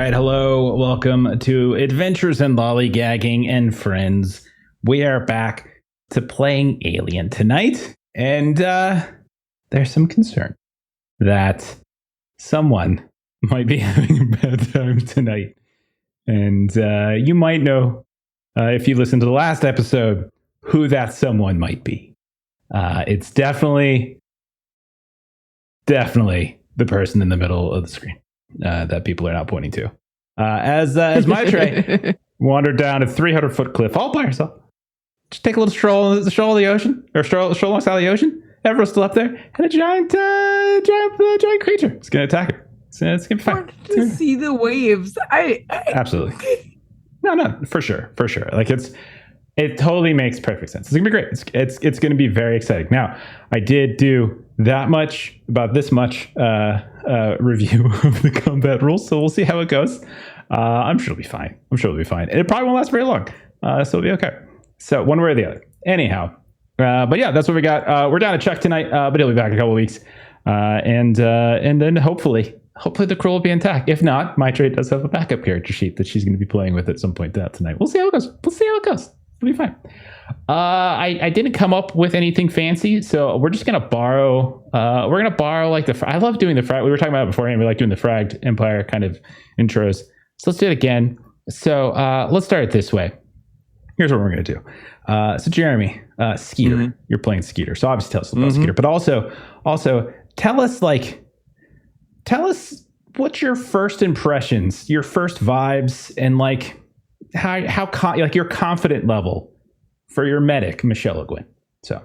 right, hello, welcome to Adventures in Lollygagging and Friends. We are back to playing Alien tonight, and there's some concern that someone might be having a bad time tonight. And you might know, if you listen to the last episode, who that someone might be. It's definitely the person in the middle of the screen that people are now pointing to. As Maitre wandered down a 300-foot cliff all by herself. Just take a little stroll on the ocean, or stroll alongside the ocean. Everyone's still up there, and a giant creature. It's going to attack her. It's going to be fine. To see the waves. I Absolutely. No, for sure. Like it totally makes perfect sense. It's gonna be great. It's gonna be very exciting. Now, I did do this much review of the combat rules, so we'll see how it goes. I'm sure it'll be fine. It probably won't last very long, so it'll be okay. So one way or the other. Anyhow, but yeah, that's what we got. We're down to Chuck tonight, but he'll be back in a couple of weeks, and then hopefully the crew will be intact. If not, Maitre does have a backup character sheet that she's going to be playing with at some point tonight. We'll see how it goes. It'll be fine. I didn't come up with anything fancy, so we're just gonna borrow. We're gonna borrow like I love doing the frag. We were talking about it beforehand. We like doing the Fragged Empire kind of intros. So let's do it again. So let's start it this way. Here's what we're gonna do. So Jeremy, Skeeter, you're playing Skeeter. So obviously tell us about Skeeter, but also tell us what's your first impressions, your first vibes, and like. How your confident level for your medic, Michelle O'Gwyn. So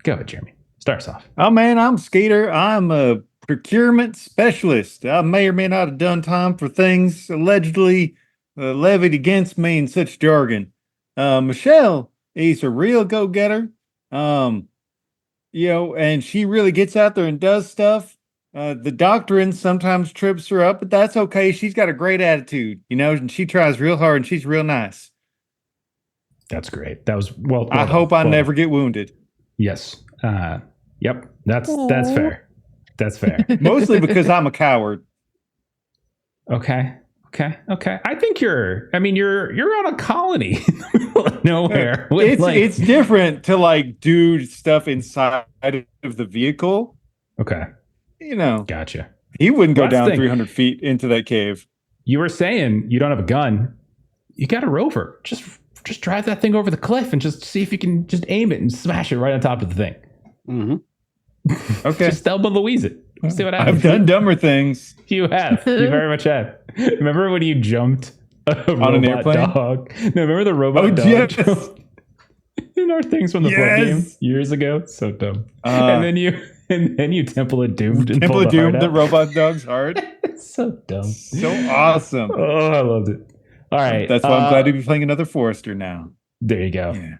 go ahead, Jeremy. Start us off. Oh man, I'm Skeeter. I'm a procurement specialist. I may or may not have done time for things allegedly levied against me in such jargon. Michelle is a real go-getter. And she really gets out there and does stuff. The doctrine sometimes trips her up, but that's okay. She's got a great attitude, and she tries real hard and she's real nice. That's great. That was well I hope I never get wounded. Yes. Yep. That's fair. That's fair. Mostly because I'm a coward. Okay. I think you're on a colony in the middle of nowhere. It's different to do stuff inside of the vehicle. Okay. Gotcha. He wouldn't go down 300 feet into that cave. You were saying you don't have a gun. You got a rover. Just drive that thing over the cliff and just see if you can just aim it and smash it right on top of the thing. Mm-hmm. Okay. Just Thelma Louise it. See what happens. I've done dumber things. You have. You very much have. Remember when you jumped on an airplane? Dog? No, remember the robot dog? Yes. In our things from the board game years ago? So dumb. And then you Temple of Doom. Temple of Doom, the robot dog's heart. So dumb. So awesome. Oh, I loved it. All right. That's why I'm glad to be playing another Forester now. There you go. Yeah.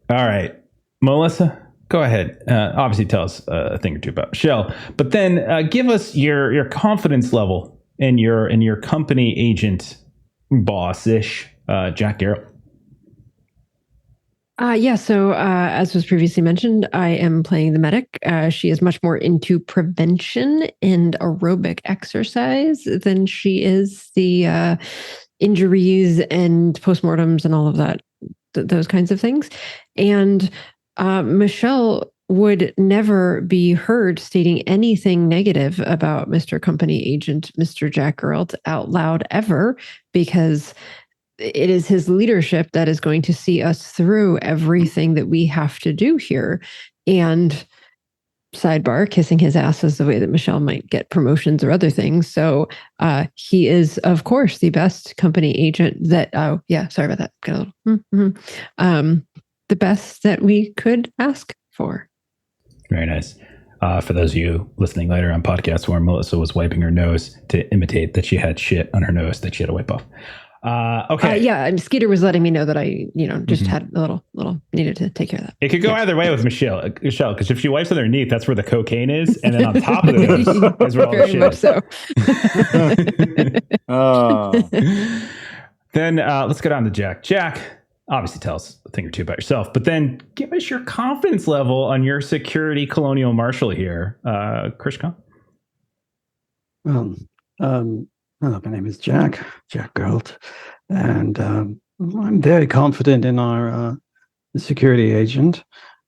All right. Melissa, go ahead. Obviously tell us a thing or two about Michelle, but then give us your confidence level and your company agent boss-ish, Jack Garrett. So as was previously mentioned, I am playing the medic. She is much more into prevention and aerobic exercise than she is the injuries and postmortems and all of that, those kinds of things. And Michelle would never be heard stating anything negative about Mr. Company Agent, Mr. Jack Geralt out loud ever, because it is his leadership that is going to see us through everything that we have to do here. And sidebar, kissing his ass is the way that Michelle might get promotions or other things. So he is, of course, the best company agent that, sorry about that. Got a little, the best that we could ask for. Very nice. For those of you listening later on podcast form, Melissa was wiping her nose to imitate that she had shit on her nose that she had to wipe off. Okay. And Skeeter was letting me know that I, just had a little needed to take care of that. It could go either way with Michelle, because if she wipes underneath, that's where the cocaine is, and then on top of the nose is where all the shit is. So. Then let's go down to Jack. Jack, obviously tell us a thing or two about yourself, but then give us your confidence level on your security colonial marshal here, Krishka. Hello, my name is Jack Galt, and I'm very confident in our security agent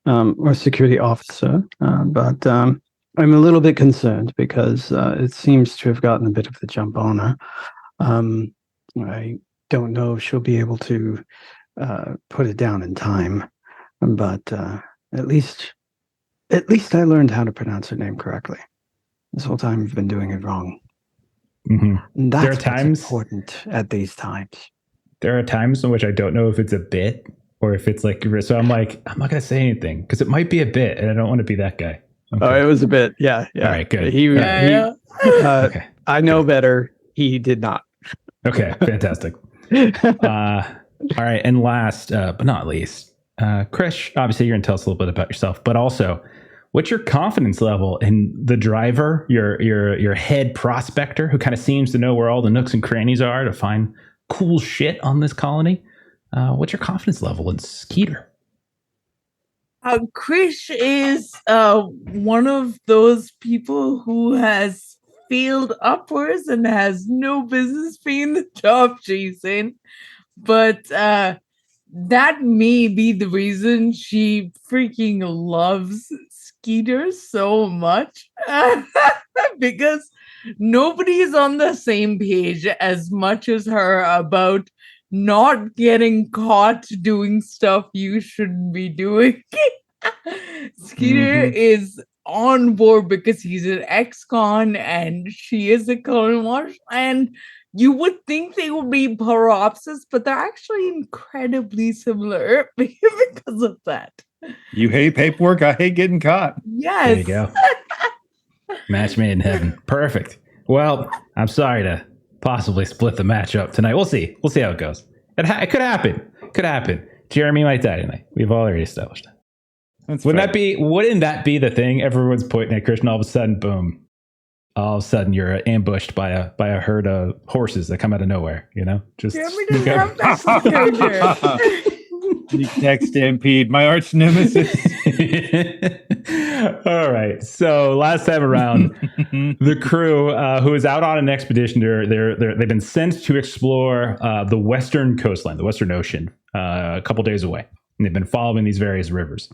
or security officer, but I'm a little bit concerned because it seems to have gotten a bit of the jump on her. I don't know if she'll be able to put it down in time, but at least I learned how to pronounce her name correctly. This whole time I've been doing it wrong. Mm-hmm. And that's There are times important at these times. There are times in which I don't know if it's a bit or if it's like, so I'm like, I'm not going to say anything because it might be a bit and I don't want to be that guy. Okay. Oh, it was a bit. Yeah. All right, good. Okay. I know better. He did not. Okay, fantastic. All right, and last but not least, Krish, obviously you're going to tell us a little bit about yourself, but also what's your confidence level in the driver, your head prospector who kind of seems to know where all the nooks and crannies are to find cool shit on this colony? What's your confidence level in Skeeter? Krish is one of those people who has failed upwards and has no business being the job she's in. But that may be the reason she freaking loves Skeeter so much. Because nobody is on the same page as much as her about not getting caught doing stuff you shouldn't be doing. Skeeter is on board because he's an ex-con and she is a colonel marshal, and you would think they would be polar opposites, but they're actually incredibly similar because of that. You hate paperwork, I hate getting caught. Yes. There you go. Match made in heaven. Perfect. Well, I'm sorry to possibly split the match up tonight. We'll see. We'll see how it goes. It could happen. Could happen. Jeremy might die tonight. We've already established that. Wouldn't that be the thing? Everyone's pointing at Christian. All of a sudden, boom. All of a sudden, you're ambushed by a herd of horses that come out of nowhere. You know, just Jeremy doesn't have that character. Next stampede, my arch nemesis. All right. So last time around, the crew who is out on an expedition, they've been sent to explore the western coastline, the Western Ocean, a couple days away, and they've been following these various rivers.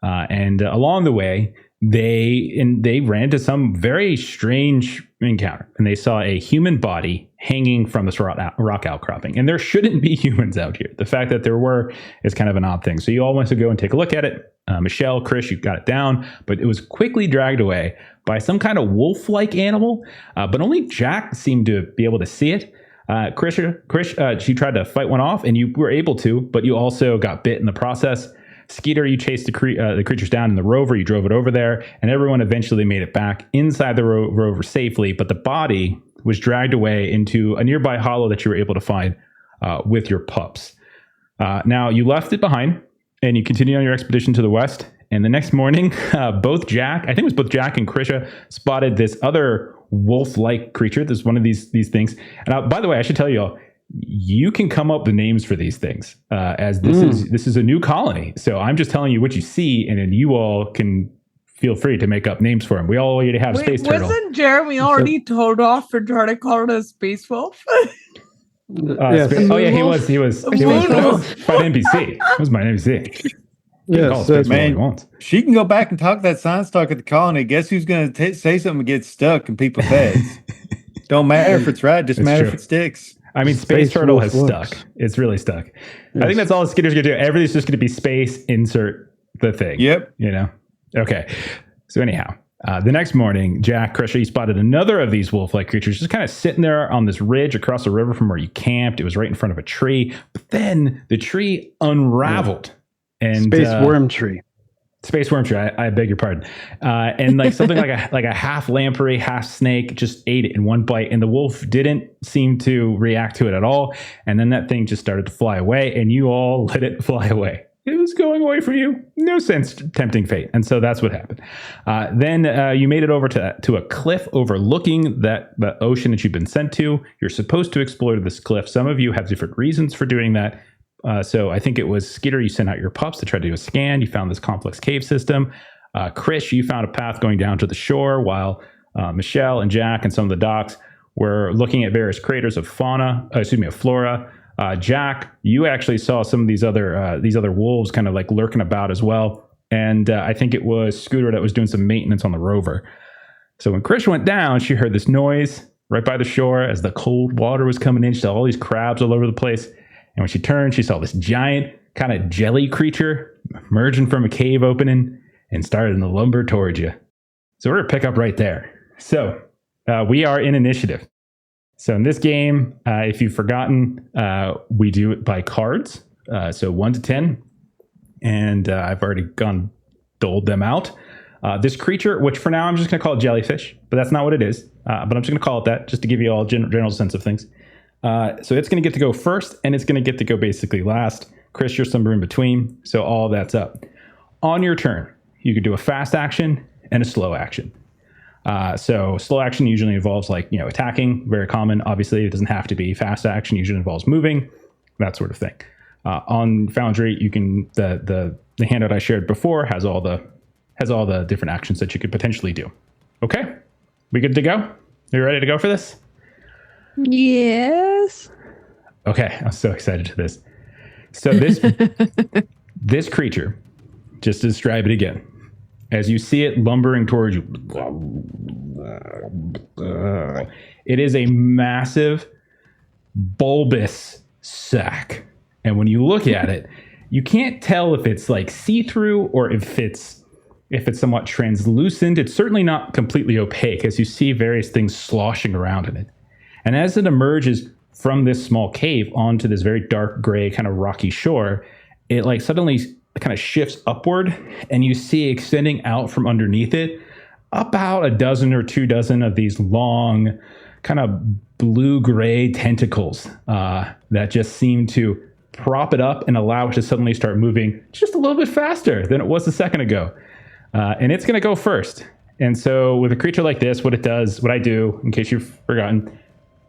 And along the way, they ran into some very strange encounter, and they saw a human body hanging from this rock outcropping. And there shouldn't be humans out here. The fact that there were is kind of an odd thing. So you all went to go and take a look at it. Michelle, Krish, you got it down, but it was quickly dragged away by some kind of wolf-like animal. But only Jack seemed to be able to see it. Krish, she tried to fight one off, and you were able to, but you also got bit in the process. Skeeter, you chased the creatures down in the rover. You drove it over there, and everyone eventually made it back inside the rover safely. But the body was dragged away into a nearby hollow that you were able to find with your pups. Now, you left it behind, and you continued on your expedition to the west. And the next morning, both Jack and Krisha spotted this other wolf-like creature. This is one of these things. And by the way, I should tell you all, you can come up with names for these things, as this is a new colony. So I'm just telling you what you see, and then you all can feel free to make up names for them. We all already have Space Turtle. Wasn't Jeremy already told off for trying to call it a space wolf? Yeah, he was by NBC. It was my NBC. Yeah, man, she can go back and talk that science talk at the colony. Guess who's going to say something and get stuck in people's heads? Don't matter if it's right, just matter if it sticks. I mean, Space Turtle has stuck. It's really stuck. Yes. I think that's all the Skeeter's going to do. Everything's just going to be space, insert the thing. Yep. You know? Okay. So anyhow, the next morning, Jack, Krisha, you spotted another of these wolf-like creatures just kind of sitting there on this ridge across the river from where you camped. It was right in front of a tree. But then the tree unraveled. And Space worm tree. Space worm tree. I beg your pardon. And like something like a half lamprey, half snake just ate it in one bite, and the wolf didn't seem to react to it at all. And then that thing just started to fly away, and you all let it fly away. It was going away from you. No sense tempting fate. And so that's what happened. Then you made it over to a cliff overlooking the ocean that you've been sent to. You're supposed to explore this cliff. Some of you have different reasons for doing that. So I think it was Skeeter, you sent out your pups to try to do a scan. You found this complex cave system. Krish, you found a path going down to the shore, while Michelle and Jack and some of the docs We're looking at various craters of flora. Jack, you actually saw some of these other wolves kind of like lurking about as well. And I think it was Scooter that was doing some maintenance on the rover. So when Krish went down, she heard this noise right by the shore as the cold water was coming in. She saw all these crabs all over the place. And when she turned, she saw this giant kind of jelly creature emerging from a cave opening and started to lumber towards you. So we're going to pick up right there. So we are in initiative. So in this game, if you've forgotten, we do it by cards. So 1 to 10. And I've already doled them out. This creature, which for now I'm just going to call it jellyfish, but that's not what it is. But I'm just going to call it that just to give you all a general sense of things. So it's going to get to go first, and it's going to get to go basically last. Chris, you're somewhere in between, so all that's up. On your turn, you could do a fast action and a slow action. So slow action usually involves attacking, very common. Obviously, it doesn't have to be. Fast action usually involves moving, that sort of thing. On Foundry, you can the handout I shared before has all the different actions that you could potentially do. Okay, we good to go? Are you ready to go for this? Yes. Okay, I'm so excited to this. So this creature, just to describe it again, as you see it lumbering towards you, it is a massive, bulbous sack. And when you look at it, you can't tell if it's like see-through or if it's somewhat translucent. It's certainly not completely opaque, as you see various things sloshing around in it. And as it emerges from this small cave onto this very dark gray kind of rocky shore, it like suddenly kind of shifts upward, and you see extending out from underneath it about a dozen or 2 dozen of these long kind of blue-gray tentacles that just seem to prop it up and allow it to suddenly start moving just a little bit faster than it was a second ago. And it's going to go first. And so with a creature like this, what I do, in case you've forgotten,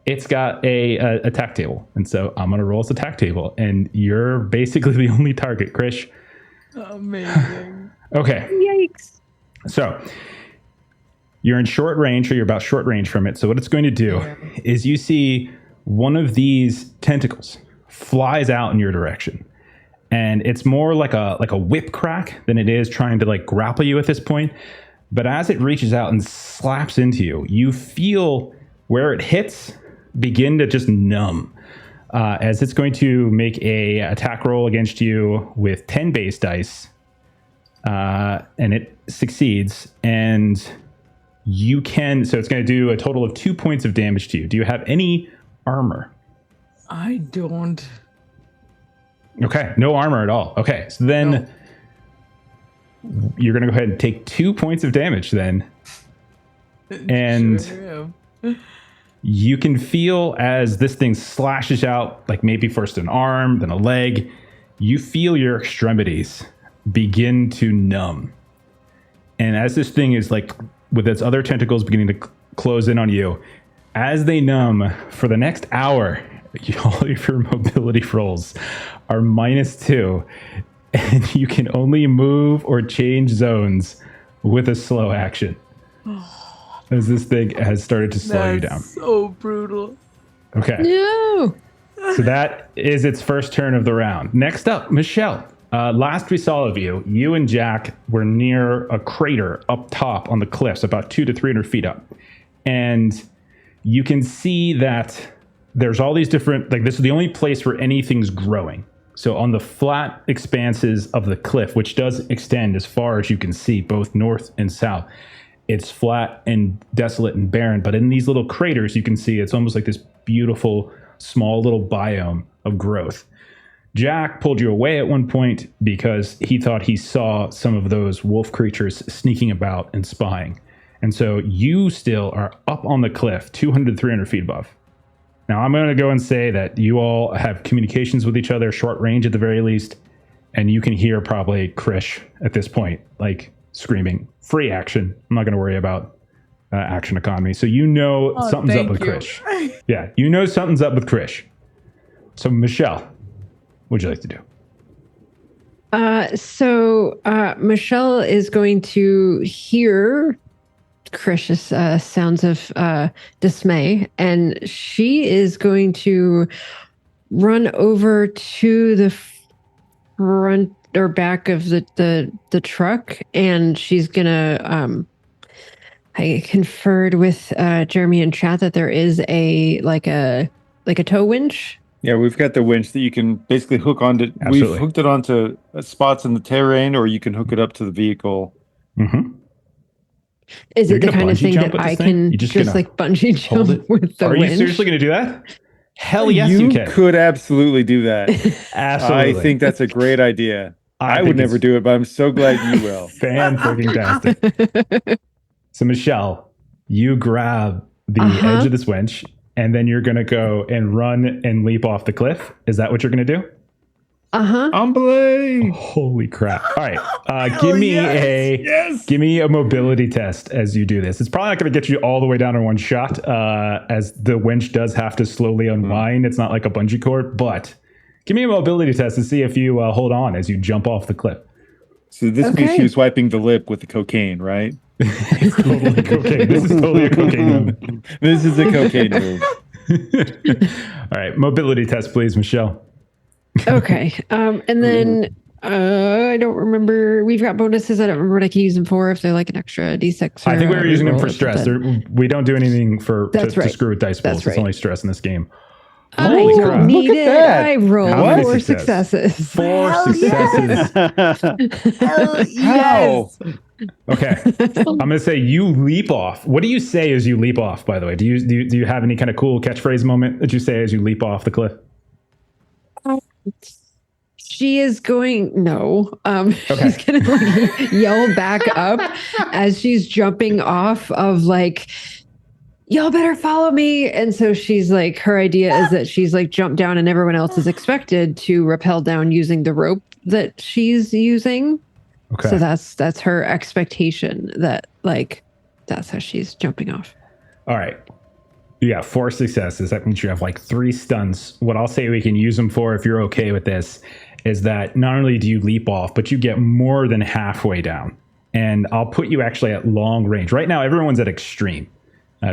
it's got a attack table. And so I'm going to roll its attack table. And you're basically the only target, Krish. Amazing. Okay. Yikes. So you're in short range, or you're about short range from it. So what it's going to do is you see one of these tentacles flies out in your direction. And it's more like a whip crack than it is trying to like grapple you at this point. But as it reaches out and slaps into you, you feel where it hits begin to just numb. As it's going to make a attack roll against you with 10 base dice. And it succeeds. And so it's going to do a total of 2 points of damage to you. Do you have any armor? I don't. Okay, no armor at all. Okay, so then you're going to go ahead and take 2 points of damage then. And Sure. you can feel as this thing slashes out, like maybe first an arm, then a leg, you feel your extremities begin to numb. And as this thing is like, with its other tentacles beginning to close in on you, as they numb for the next hour, all of your mobility rolls are -2, and you can only move or change zones with a slow action. As this thing has started to slow you down. So brutal. Okay. No. So that is its first turn of the round. Next up, Michelle. Last we saw of you, you and Jack were near a crater up top on the cliffs, about 200 to 300 feet up. And you can see that there's all these different, like this is the only place where anything's growing. So on the flat expanses of the cliff, which does extend as far as you can see, both north and south, it's flat and desolate and barren. But in these little craters, you can see it's almost like this beautiful, small little biome of growth. Jack pulled you away at one point because he thought he saw some of those wolf creatures sneaking about and spying. And so you still are up on the cliff, 200, 300 feet above. Now, I'm going to go and say that you all have communications with each other, short range at the very least, and you can hear probably Krish at this point, like screaming, free action. I'm not going to worry about action economy. So you know something's up with Krish. Yeah, you know something's up with Krish. So Michelle, what would you like to do? So Michelle is going to hear Krish's sounds of dismay, and she is going to run over to the front or back of the truck, and she's gonna I conferred with Jeremy in chat that there is a tow winch. Yeah, we've got the winch that you can basically hook onto. Absolutely. We've hooked it onto spots in the terrain, or you can hook it up to the vehicle. Mm-hmm. Is You're it the gonna kind of bungee thing jump that with this I thing? can You're just just gonna like bungee hold jump it? with the Are winch? you seriously going to do that? Hell yes, you can. could absolutely do that. Absolutely. I think that's a great idea. I think would never it's do it, but I'm so glad you will. Fan-freaking-tastic. So, Michelle, you grab the edge of this winch, and then you're going to go and run and leap off the cliff. Is that what you're going to do? Unbelievable. Holy crap. All right. Give me a mobility test as you do this. It's probably not going to get you all the way down in one shot, as the winch does have to slowly unwind. It's not like a bungee cord, but give me a mobility test to see if you hold on as you jump off the cliff. So this means she was wiping the lip with the cocaine, right? It's totally cocaine. This is totally a cocaine move. This is a cocaine move. All right. Mobility test, please, Michelle. Okay. And then I don't remember. We've got bonuses. I don't remember what I can use them for. If they're like an extra D6. I think we were using them for reroll or stress. something. We don't do anything to screw with dice That's rolls. right. It's only stress in this game. I Holy don't crap. need Look at it. that. I rolled How many 4 successes? successes. 4 Hell successes. Hell How? yes. Okay. I'm going to say you leap off. What do you say as you leap off, by the way? Do you have any kind of cool catchphrase moment that you say as you leap off the cliff? She is going she's gonna like yell back up as she's jumping off of like, y'all better follow me. And so she's like, her idea is that she's like jumped down and everyone else is expected to rappel down using the rope that she's using. Okay. So that's her expectation, that like that's how she's jumping off. All right. You got 4 successes. That means you have like 3 stuns. What I'll say we can use them for, if you're okay with this, is that not only do you leap off, but you get more than halfway down. And I'll put you actually at long range. Right now, everyone's at extreme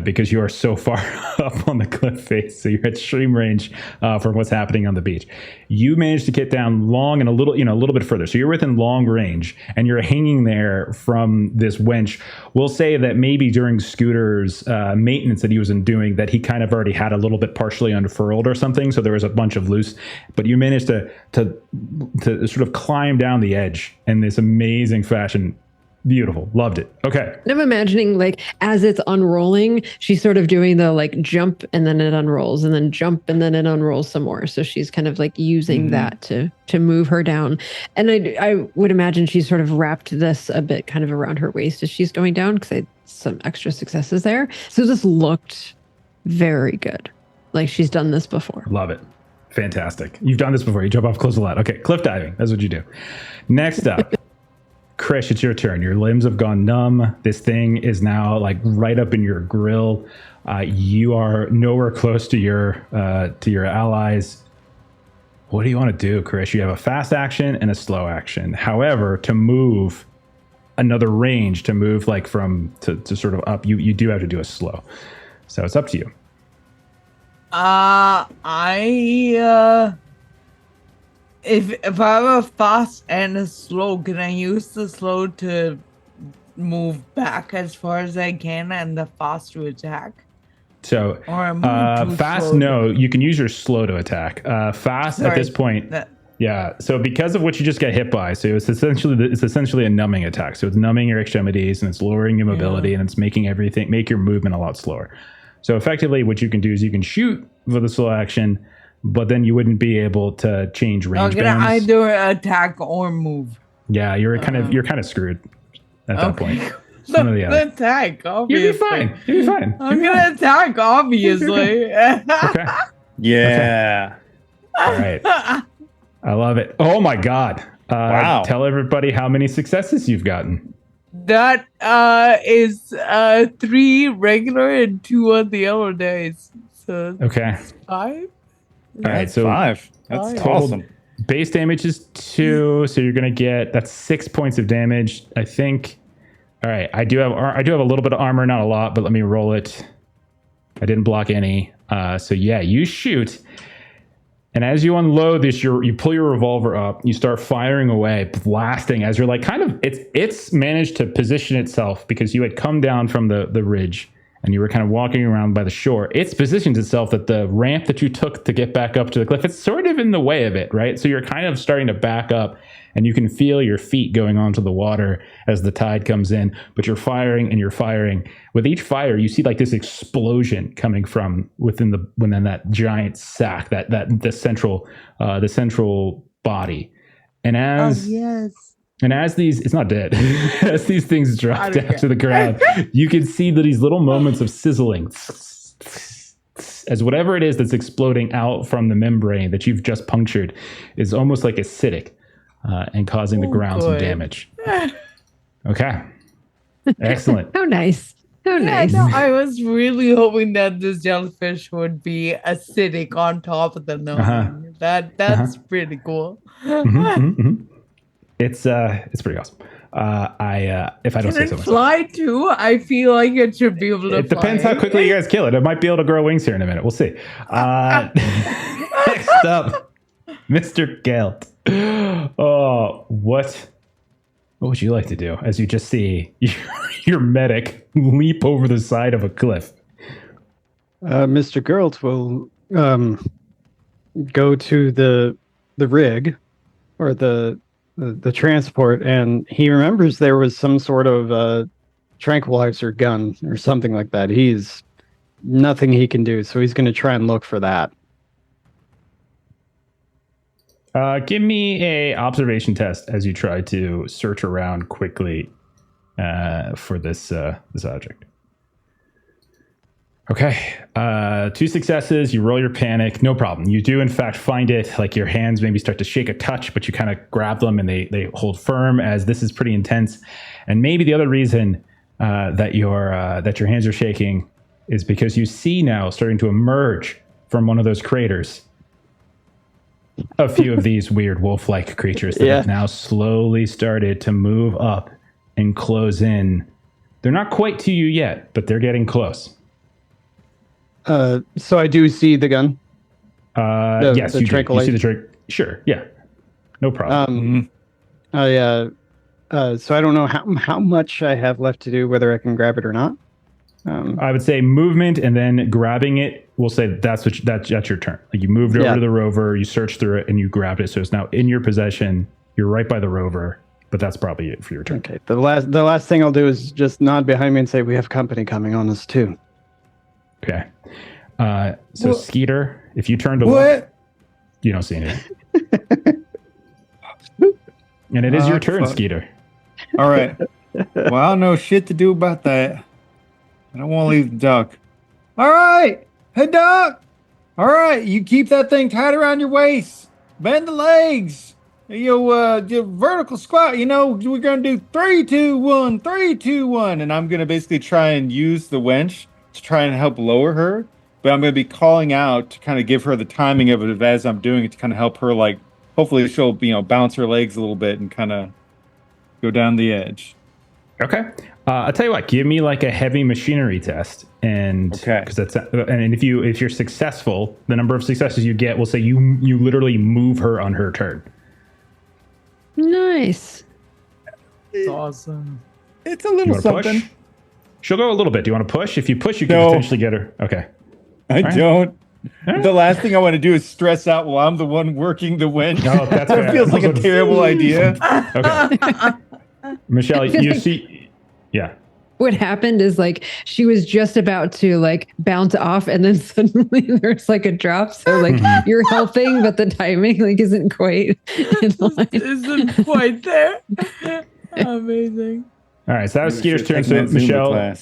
because you are so far up on the cliff face. So you're at extreme range from what's happening on the beach. You managed to get down long and a little bit further. So you're within long range and you're hanging there from this winch. We'll say that maybe during Scooter's maintenance that he was doing, that he kind of already had a little bit partially unfurled or something. So there was a bunch of loose, but you managed to sort of climb down the edge in this amazing fashion. Beautiful. Loved it. Okay. And I'm imagining like as it's unrolling, she's sort of doing the like jump and then it unrolls and then jump and then it unrolls some more. So she's kind of like using that to move her down. And I would imagine she's sort of wrapped this a bit kind of around her waist as she's going down because I had some extra successes there. So this looked very good. Like she's done this before. Love it. Fantastic. You've done this before. You jump off close to ladder. Okay. Cliff diving. That's what you do. Next up. Krish, it's your turn. Your limbs have gone numb. This thing is now like right up in your grill. You are nowhere close to your allies. What do you want to do, Krish? You have a fast action and a slow action. However, to move another range, to move like from to sort of up, you do have to do a slow. So it's up to you. If I have a fast and a slow, can I use the slow to move back as far as I can and the fast to attack? So Or move too fast, slow no. You can use your slow to attack. Fast at this point, yeah. So because of what you just got hit by, so it's essentially a numbing attack. So it's numbing your extremities and it's lowering your mobility and it's make your movement a lot slower. So effectively, what you can do is you can shoot for the slow action, but then you wouldn't be able to change range I'm gonna either attack or move. Yeah, you're kind of screwed at that point. One or the other. Attack, obviously. You'll be fine. I'm gonna attack, obviously. Okay. Yeah. Okay. All right. I love it. Oh my God. Wow. Tell everybody how many successes you've gotten. That is 3 regular and 2 on the other days. So Okay. 5? All right. So 5. That's Total awesome. base damage is 2, so you're gonna get 6 points of damage. I think All right, I do have a little bit of armor, not a lot, but let me roll it. I didn't block any. So yeah, you shoot. And as you unload this, you pull your revolver up, you start firing away, blasting as you're like kind of it's managed to position itself because you had come down from the ridge and you were kind of walking around by the shore. It's positioned itself that the ramp that you took to get back up to the cliff, it's sort of in the way of it, right? So you're kind of starting to back up and you can feel your feet going onto the water as the tide comes in, but you're firing and you're firing. With each fire, you see like this explosion coming from within that giant sack, the central body. And as these, it's not dead, as these things drop down to the ground, you can see that these little moments of sizzling as whatever it is that's exploding out from the membrane that you've just punctured is almost like acidic. And causing the ground some damage. Okay. Excellent. How nice. How nice. No, I was really hoping that this jellyfish would be acidic on top of the nose. That's pretty cool. It's pretty awesome. If I don't say so myself. Fly too? I feel like it should be able to fly. It depends how quickly you guys kill it. It might be able to grow wings here in a minute. We'll see. Next up, Mr. Gelt. Oh, what would you like to do as you just see your medic leap over the side of a cliff? Mr. Gert will go to the rig or the transport, and he remembers there was some sort of tranquilizer gun or something like that. He's nothing he can do, so he's going to try and look for that. Give me a observation test as you try to search around quickly for this object. Okay, 2 successes. You roll your panic, no problem. You do in fact find it. Like your hands maybe start to shake a touch, but you kind of grab them and they hold firm as this is pretty intense. And maybe the other reason that your hands are shaking is because you see now starting to emerge from one of those craters a few of these weird wolf-like creatures that have now slowly started to move up and close in. They're not quite to you yet, but they're getting close. So I do see the gun. Yes, you do. You see the trick. Sure, yeah, no problem. So I don't know how much I have left to do, whether I can grab it or not. I would say movement and then grabbing it. We'll say that's your turn. Like you moved over to the rover, you searched through it, and you grabbed it. So it's now in your possession. You're right by the rover, but that's probably it for your turn. Okay. The last thing I'll do is just nod behind me and say we have company coming on us too. Okay. So Skeeter, if you turn to look, you don't see anything. And it is your turn, Skeeter. All right. Well, I don't know shit to do about that. I don't want to leave the duck. All right. Hey, duck. All right. You keep that thing tight around your waist. Bend the legs. Your vertical squat. We're going to do 3, 2, 1, 3, 2, 1. And I'm going to basically try and use the winch to try and help lower her. But I'm going to be calling out to kind of give her the timing of it as I'm doing it to kind of help her, like, hopefully she'll, bounce her legs a little bit and kind of go down the edge. Okay. I'll tell you what. Give me like a heavy machinery test, and because if you're successful, the number of successes you get will say you literally move her on her turn. Nice. It's awesome. It's a little something. Push? She'll go a little bit. Do you want to push? If you push, you can potentially get her. Okay. I don't. The last thing I want to do is stress out while I'm the one working the winch. No, that's that feels like a terrible idea. Okay. Michelle, you see... Yeah. What happened is like she was just about to like bounce off and then suddenly there's like a drop. So like you're helping, but the timing like isn't quite in line. Isn't quite there. Amazing. All right. So that was Skeeter's turn. So Michelle,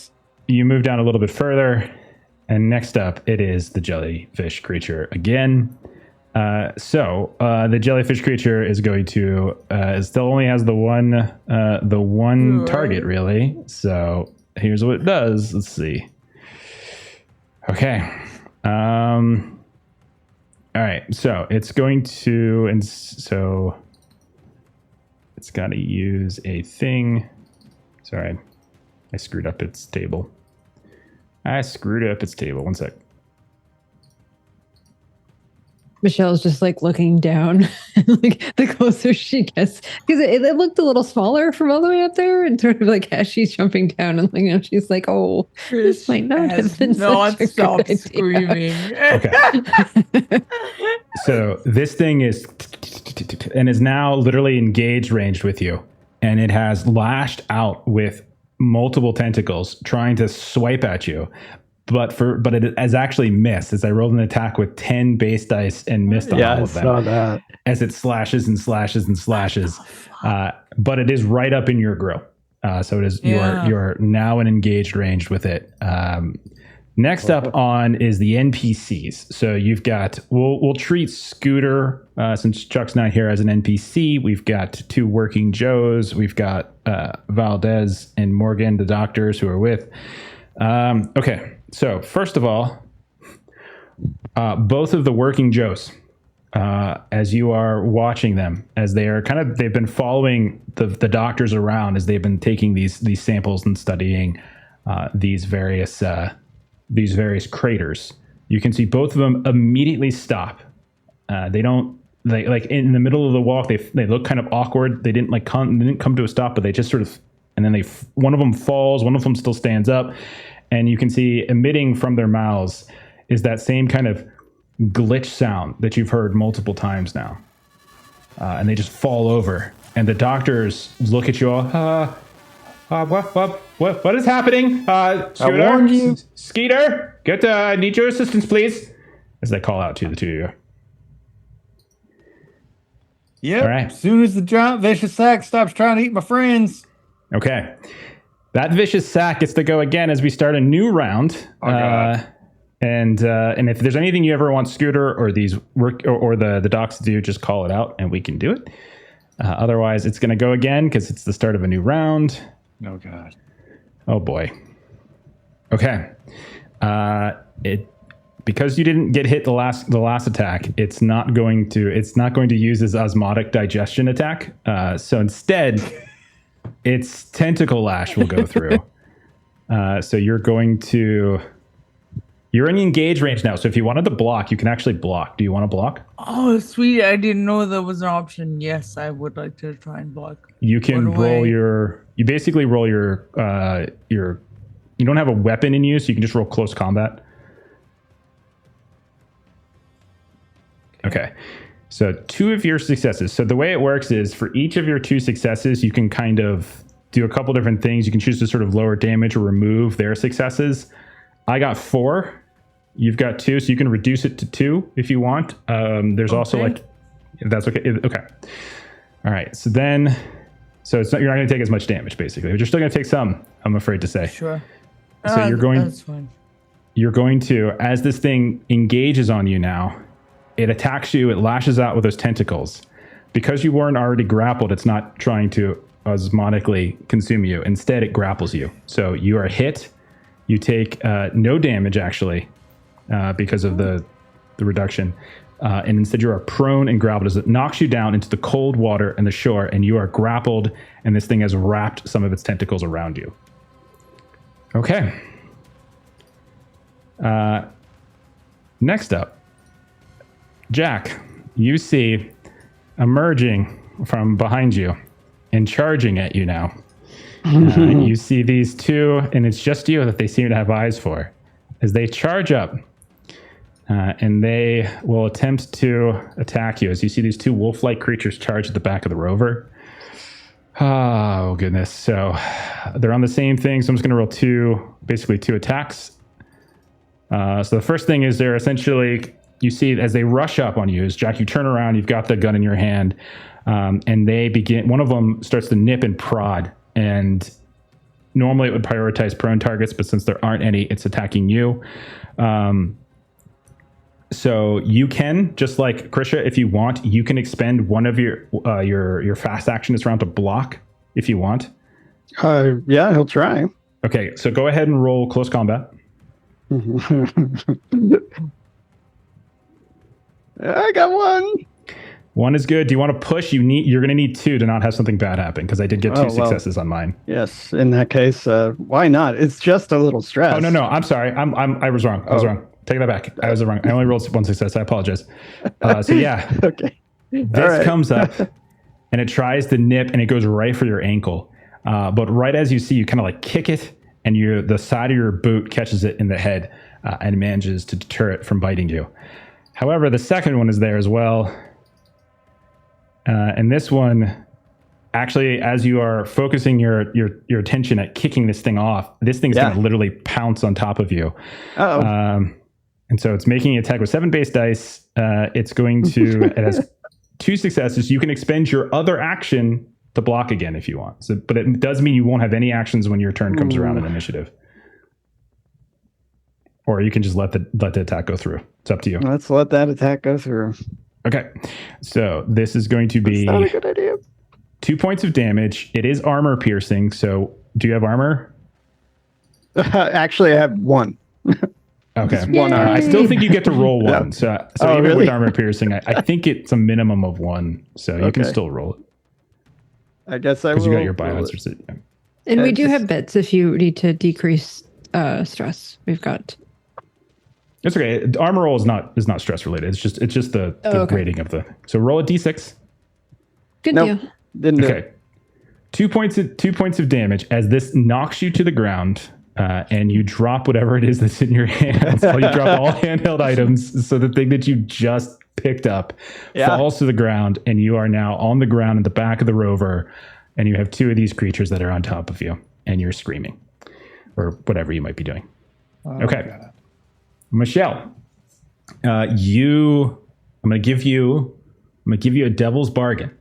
you move down a little bit further. And next up, it is the jellyfish creature again. So the jellyfish creature is going to still only has the one target really. So here's what it does. Let's see. Okay. All right. So it's going to, and so it's got to use a thing. Sorry, I screwed up its table. 1 sec. Michelle's just like looking down, like the closer she gets, because it looked a little smaller from all the way up there, and sort of like as she's jumping down, and she's like, "Oh, this might not have been such a good stop idea." screaming. Okay. So this thing is now literally engaged ranged with you, and it has lashed out with multiple tentacles trying to swipe at you. But it has actually missed, as I rolled an attack with 10 base dice and missed on all of them. I saw that. As it slashes and slashes and slashes. But it is right up in your grill. So it is you are now in engaged range with it. Next up on is the NPCs. So you've got we'll treat Scooter, since Chuck's not here, as an NPC. We've got 2 working Joes. We've got Valdez and Morgan, the doctors who are with. Okay. So first of all, both of the working Joes, as you are watching them, as they've been following the doctors around as they've been taking these samples and studying these various craters. You can see both of them immediately stop. They like in the middle of the walk. They look kind of awkward. They didn't come to a stop, but they just sort of, and then one of them falls. One of them still stands up. And you can see emitting from their mouths is that same kind of glitch sound that you've heard multiple times now. And they just fall over. And the doctors look at you all. What is happening? Scooter, I warned you. Skeeter, need your assistance, please. As they call out to the 2 of you. Yep. All right. As soon as the giant vicious sack stops trying to eat my friends. Okay. That vicious sack gets to go again as we start a new round. Oh, God. And if there's anything you ever want Scooter or these work or the docs to do, just call it out and we can do it. Otherwise, it's going to go again because it's the start of a new round. Oh, God. Oh, boy. Okay. Because you didn't get hit the last attack, it's not going to use its osmotic digestion attack. So instead, its tentacle lash will go through. So you're in engage range now. So if you wanted to block, you can actually block. Do you want to block? Oh, sweet. I didn't know there was an option. Yes, I would like to try and block. You can roll you basically roll your, you don't have a weapon in use. So you can just roll close combat. Okay. So 2 of your successes. So the way it works is for each of your 2 successes, you can kind of do a couple different things. You can choose to sort of lower damage or remove their successes. I got 4. You've got 2, so you can reduce it to 2 if you want. There's also if that's okay. Okay. All right. So you're not going to take as much damage basically, but you're still going to take some, I'm afraid to say. Sure. So that's fine. You're going to, as this thing engages on you now, it attacks you, it lashes out with those tentacles. Because you weren't already grappled, it's not trying to osmotically consume you. Instead, it grapples you. So you are hit. You take no damage, actually, because of the reduction. And instead, you are prone and grappled as it knocks you down into the cold water and the shore, and you are grappled, and this thing has wrapped some of its tentacles around you. Okay. Next up. Jack, you see emerging from behind you and charging at you now. You see these 2, and it's just you that they seem to have eyes for. As they charge up, and they will attempt to attack you. As you see these 2 wolf-like creatures charge at the back of the rover. Oh, goodness. So they're on the same thing, so I'm just going to roll 2 attacks. So the first thing is they're essentially... You see, as they rush up on you, as Jack, you turn around, you've got the gun in your hand, and they begin. One of them starts to nip and prod, and normally it would prioritize prone targets, but since there aren't any, it's attacking you. So you can, just like Krisha, if you want, you can expend one of your fast action this round to block if you want. Yeah, he'll try. Okay, so go ahead and roll close combat. I got 1. 1 is good. Do you want to push? You're going to need 2 to not have something bad happen, because I did get 2 successes on mine. Yes, in that case, why not? It's just a little stress. Oh no, I'm sorry. I was wrong. I was wrong. Take that back. I was wrong. I only rolled 1 success. I apologize. So yeah. Okay. This comes up and it tries to nip and it goes right for your ankle. But right as you see, you kind of like kick it and the side of your boot catches it in the head and manages to deter it from biting you. However, the second one is there as well. And this one, actually, as you are focusing your attention at kicking this thing off, this thing's going to literally pounce on top of you. And so it's making an attack with 7 base dice. It's going to, it has 2 successes. You can expend your other action to block again if you want. So, but it does mean you won't have any actions when your turn comes around in initiative. Or you can just let the attack go through. It's up to you. Let's let that attack go through. Okay. So this is going to be That's not a good idea. 2 points of damage. It is armor piercing. So do you have armor? Actually, I have 1. Okay. One armor. I still think you get to roll 1. So even really? with armor piercing, I think it's a minimum of 1. So you can still roll it. I guess I will. Because you got your biohazards. And we do have bits if you need to decrease stress. We've got. It's okay. Armor roll is not stress related. It's just the rating of the. So roll a d6. Good deal. Didn't do Okay. it. 2 points of damage as this knocks you to the ground, and you drop whatever it is that's in your hands. You drop all handheld items. So the thing that you just picked up falls to the ground, and you are now on the ground at the back of the rover, and you have 2 of these creatures that are on top of you, and you're screaming, or whatever you might be doing. Okay. God. Michelle, I'm gonna give you a devil's bargain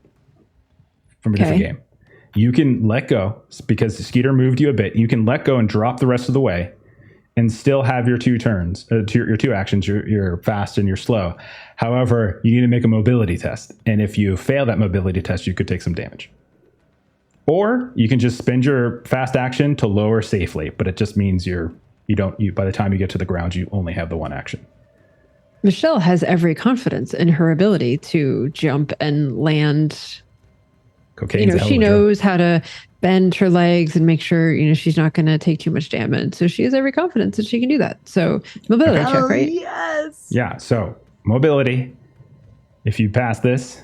from a different game. You can let go because Skeeter moved you a bit. You can let go and drop the rest of the way, and still have your 2 turns, your 2 actions. You're fast and you're slow. However, you need to make a mobility test, and if you fail that mobility test, you could take some damage. Or you can just spend your fast action to lower safely, but it just means by the time you get to the ground, you only have the 1 action. Michelle has every confidence in her ability to jump and land. Cocaine's She knows how to bend her legs and make sure, she's not going to take too much damage. So she has every confidence that she can do that. So mobility check, right? Yes. Yeah. So mobility. If you pass this,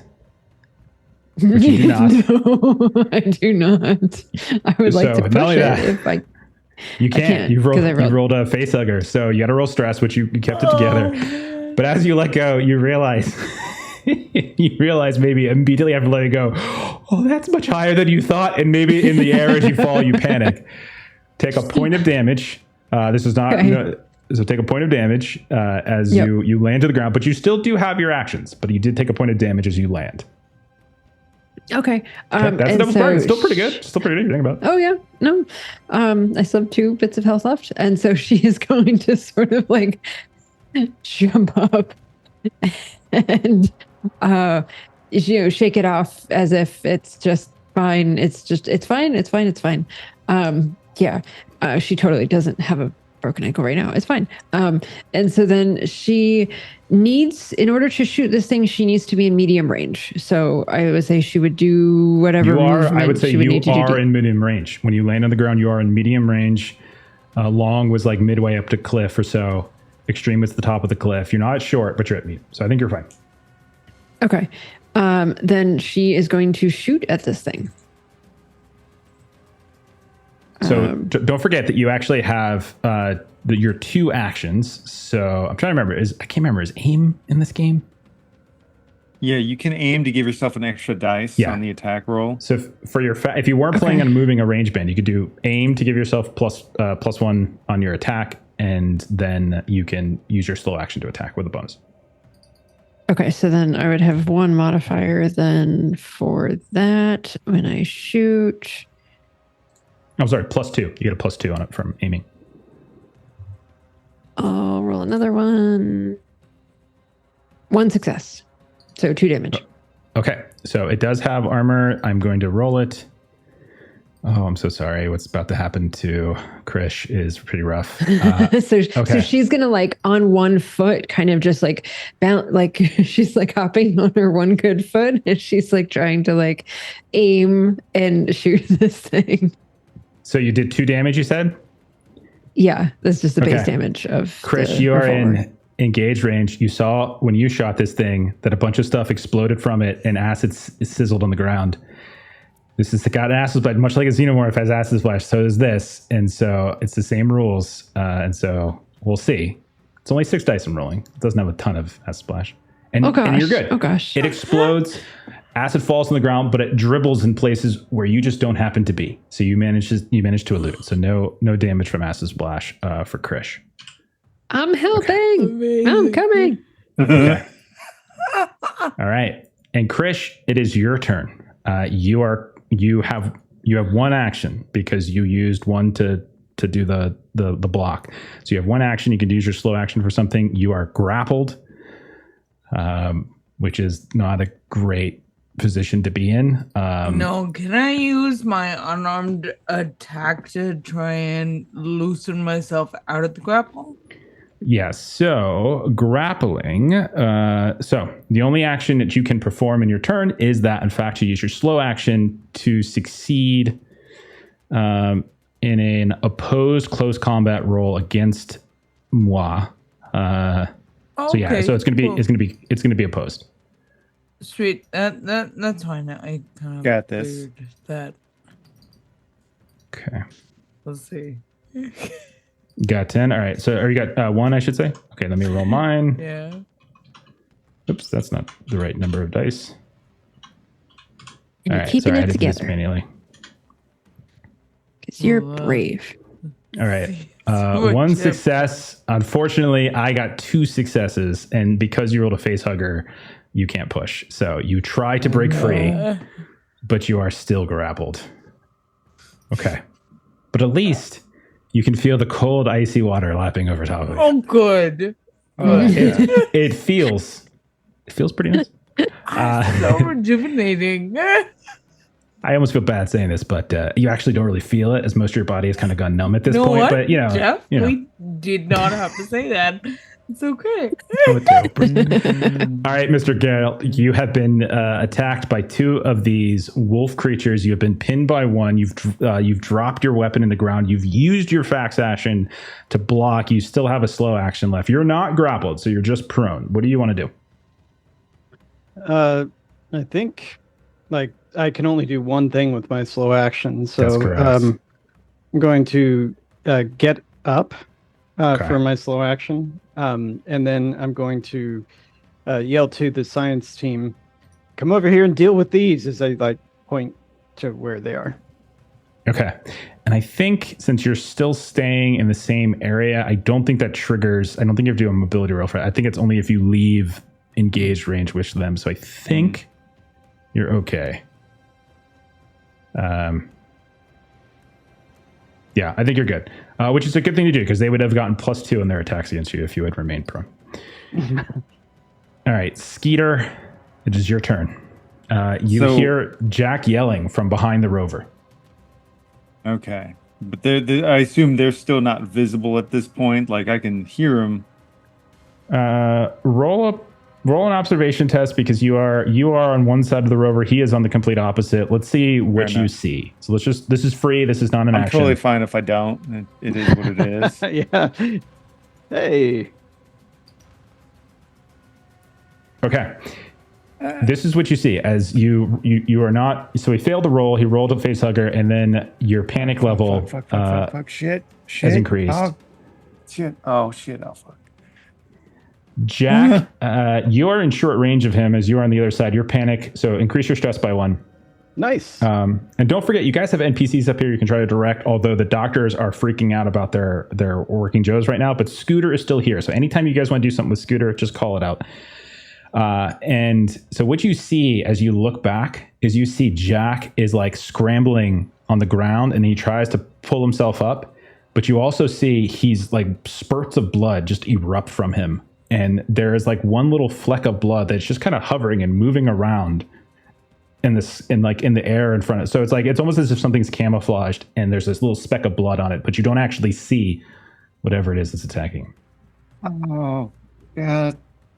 which you do not. No, I do not. I would like to not push only it that, if I. You can't. can't, You 'cause I rolled- rolled a face hugger, so you got to roll stress, which you kept it together. Man. But as you let go, you realize maybe immediately after letting go, oh, that's much higher than you thought, and maybe in the air as you fall, you panic. Take a point of damage. This is not. Okay. So take a point of damage as you land to the ground, but you still do have your actions. But you did take a point of damage as you land. Okay. That's and devil's so bargain. Still pretty good. Still pretty good. Think about it. Oh yeah, no. I still have 2 bits of health left, and so she is going to sort of like jump up and shake it off as if it's just fine. It's fine. She totally doesn't have a broken ankle right now. It's fine. And so then she needs, in order to shoot this thing, she needs to be in medium range. So I would say she would do whatever I would say she would you need to are do. in medium range. When you land on the ground, you are in medium range. Long was like midway up to cliff or so. Extreme was the top of the cliff. You're not short, but you're at medium. So I think you're fine. Okay. Then she is going to shoot at this thing. So don't forget that you actually have your 2 actions. So I'm trying to remember. I can't remember. Is aim in this game? Yeah, you can aim to give yourself an extra dice on the attack roll. So for your if you weren't planning on moving a range band, you could do aim to give yourself +1 on your attack, and then you can use your slow action to attack with a bonus. Okay, so then I would have 1 modifier then for that when I shoot. I'm sorry, +2. You get a +2 on it from aiming. I'll roll another one. 1 success. So 2 damage. Okay, so it does have armor. I'm going to roll it. Oh, I'm so sorry. What's about to happen to Krish is pretty rough. So she's gonna like on one foot, kind of just like bounce, like she's like hopping on her one good foot, and she's like trying to like aim and shoot this thing. So you did 2 damage, you said? Yeah, that's just the base Okay. damage of Krish, the you are revolver. in engaged range. You saw when you shot this thing that a bunch of stuff exploded from it and acid sizzled on the ground. This has got an acid splash, much like a xenomorph has acid splash. So does this, and so it's the same rules. And so we'll see. It's only 6 dice I'm rolling. It doesn't have a ton of acid splash, and, Oh gosh. and you're good. Oh gosh. It explodes. Acid falls on the ground, but it dribbles in places where you just don't happen to be. So you manage to elude it. So no damage from acid splash for Krish. I'm helping. Amazing. I'm coming. Okay. All right, and Krish, it is your turn. You have 1 action because you used 1 to do the block. So you have 1 action. You can use your slow action for something. You are grappled, which is not a great position to be in. No, can I use my unarmed attack to try and loosen myself out of the grapple? Yeah, so grappling. So the only action that you can perform in your turn is that, in fact, you use your slow action to succeed in an opposed close combat roll against moi. So yeah, so it's gonna be opposed. Sweet. That's fine. I kind of Got this. figured that. Okay, Let's see. got 10. All right, so or you got 1, I should say. Okay, let me roll mine. Yeah. Oops, that's not the right number of dice. And All you're right, keeping sorry, I it did this together manually. because you're Well, brave. All right. What 1 tip? success. Unfortunately, I got 2 successes, and because you rolled a face hugger, you can't push. So you try to break free, but you are still grappled. Okay. But at least you can feel the cold, icy water lapping over top of you. Oh, good. It feels pretty nice. So rejuvenating. I almost feel bad saying this, but you actually don't really feel it, as most of your body has kind of gone numb at this You know point. what, But Jeff? you know. We did not have to say that. It's okay. All right, Mr. Gale, you have been attacked by 2 of these wolf creatures. You have been pinned by 1. You've dropped your weapon in the ground. You've used your fax action to block. You still have a slow action left. You're not grappled, so you're just prone. What do you want to do? I think like I can only do one thing with my slow action, so That's correct. I'm going to get up Okay. for my slow action, and then I'm going to yell to the science team, "Come over here and deal with these," as I like point to where they are. Okay. And I think since you're still staying in the same area, I don't think that triggers. I don't think you have to do a mobility roll for it. I think it's only if you leave engaged range with them. So I think you're okay. Yeah, I think you're good, which is a good thing to do because they would have gotten +2 in their attacks against you if you had remained prone. All right, Skeeter, it is your turn. You hear Jack yelling from behind the rover. Okay. But I assume they're still not visible at this point. Like, I can hear them. Roll an observation test because you are on one side of the rover. He is on the complete opposite. Let's see what you see. So this is free. This is not an I'm action. totally fine if I don't. It is what it is. Yeah. Hey. Okay. This is what you see as you are not. So he failed the roll. He rolled a face hugger, and then your panic level Fuck. Shit. has increased. Oh, shit. Oh, shit. Oh, fuck. Jack, you are in short range of him as you are on the other side. Your panic, so increase your stress by 1. Nice. And don't forget, you guys have NPCs up here you can try to direct, although the doctors are freaking out about their working Joes right now. But Scooter is still here. So anytime you guys want to do something with Scooter, just call it out. And so what you see as you look back is you see Jack is like scrambling on the ground and he tries to pull himself up. But you also see he's like spurts of blood just erupt from him. And there is like one little fleck of blood that's just kind of hovering and moving around in the air in front of it. So it's like it's almost as if something's camouflaged and there's this little speck of blood on it, but you don't actually see whatever it is that's attacking. Oh, God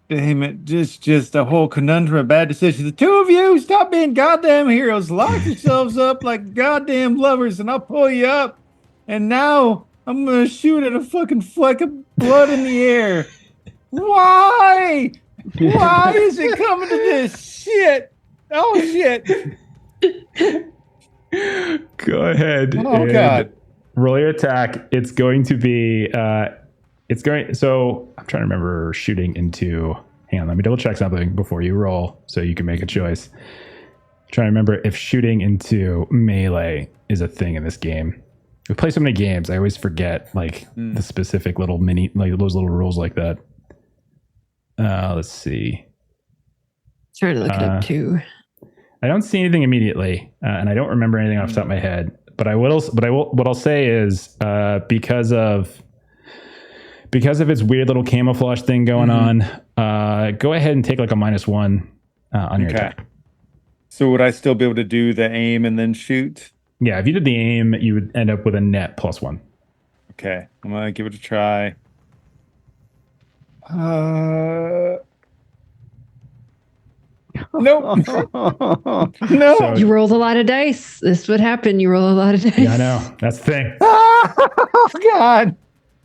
damn it. Just a whole conundrum of bad decisions. The two of you, stop being goddamn heroes. Lock yourselves up like goddamn lovers, and I'll pull you up. And now I'm going to shoot at a fucking fleck of blood in the air. Why? Why is it coming to this shit? Oh, shit. Go ahead. Oh, God. Roll your attack. It's going to be, so I'm trying to remember shooting into, hang on, let me double check something before you roll so you can make a choice. Trying to remember if shooting into melee is a thing in this game. We play so many games, I always forget like the specific little like those little rules like that. Let's see. Trying to look it up too. I don't see anything immediately, and I don't remember anything off the top of my head. But what I'll say is because of its weird little camouflage thing going on, go ahead and take like a -1 on your attack. So would I still be able to do the aim and then shoot? Yeah, if you did the aim, you would end up with a net +1. Okay, I'm gonna give it a try. Nope. No. So- You rolled a lot of dice. This would happen. You roll a lot of dice. Yeah, I know. That's the thing. Oh, God.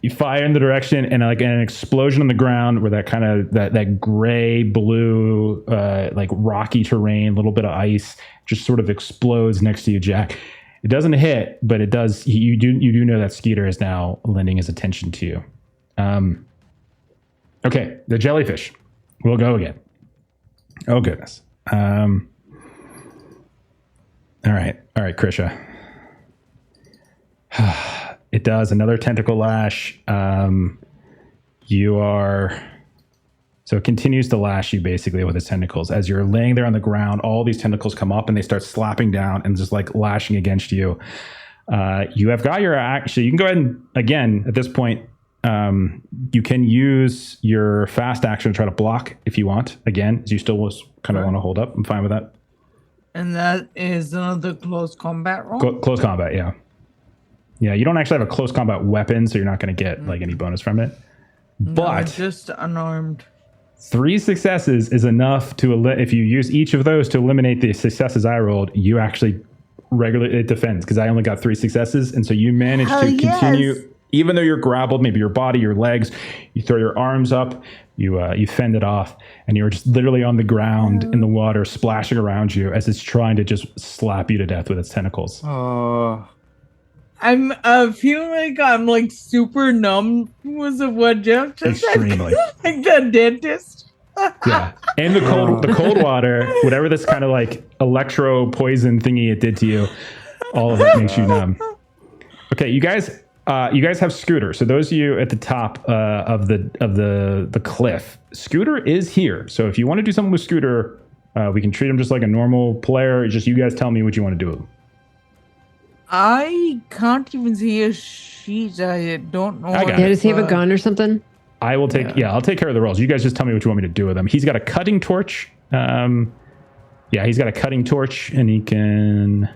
You fire in the direction, and like an explosion on the ground where that kind of that gray blue like rocky terrain, a little bit of ice, just sort of explodes next to you, Jack. It doesn't hit, but it does. You do know that Skeeter is now lending his attention to you. Okay, the jellyfish. We'll go again. Oh goodness. All right, Krisha. It does another tentacle lash. So it continues to lash you basically with its tentacles. As you're laying there on the ground, all these tentacles come up and they start slapping down and just like lashing against you. You have got your action. You can go ahead and, again, at this point, you can use your fast action to try to block if you want. Again, as you still kind of want to hold up. I'm fine with that. And that is another close combat roll? Close combat, yeah. Yeah, you don't actually have a close combat weapon, so you're not going to get like any bonus from it. But no, just unarmed. 3 successes is enough to if you use each of those to eliminate the successes I rolled, you actually it defends because I only got 3 successes, and so you managed to continue even though you're grappled, maybe your body, your legs, you throw your arms up, you fend it off, and you're just literally on the ground in the water, splashing around you as it's trying to just slap you to death with its tentacles. Oh. I'm feeling like I'm like super numb. Was it what Jeff just Extremely. said? Like the dentist. Yeah, and the cold water, whatever this kind of like electro poison thingy it did to you, all of it makes you numb. Okay, you guys have Scooter. So those of you at the top of the cliff, Scooter is here. So if you want to do something with Scooter, we can treat him just like a normal player. Just you guys tell me what you want to do with him. I can't even see a sheet. I don't know. Yeah, does he have a gun or something? I will take. Yeah, I'll take care of the rolls. You guys just tell me what you want me to do with him. He's got a cutting torch. He's got a cutting torch, and he can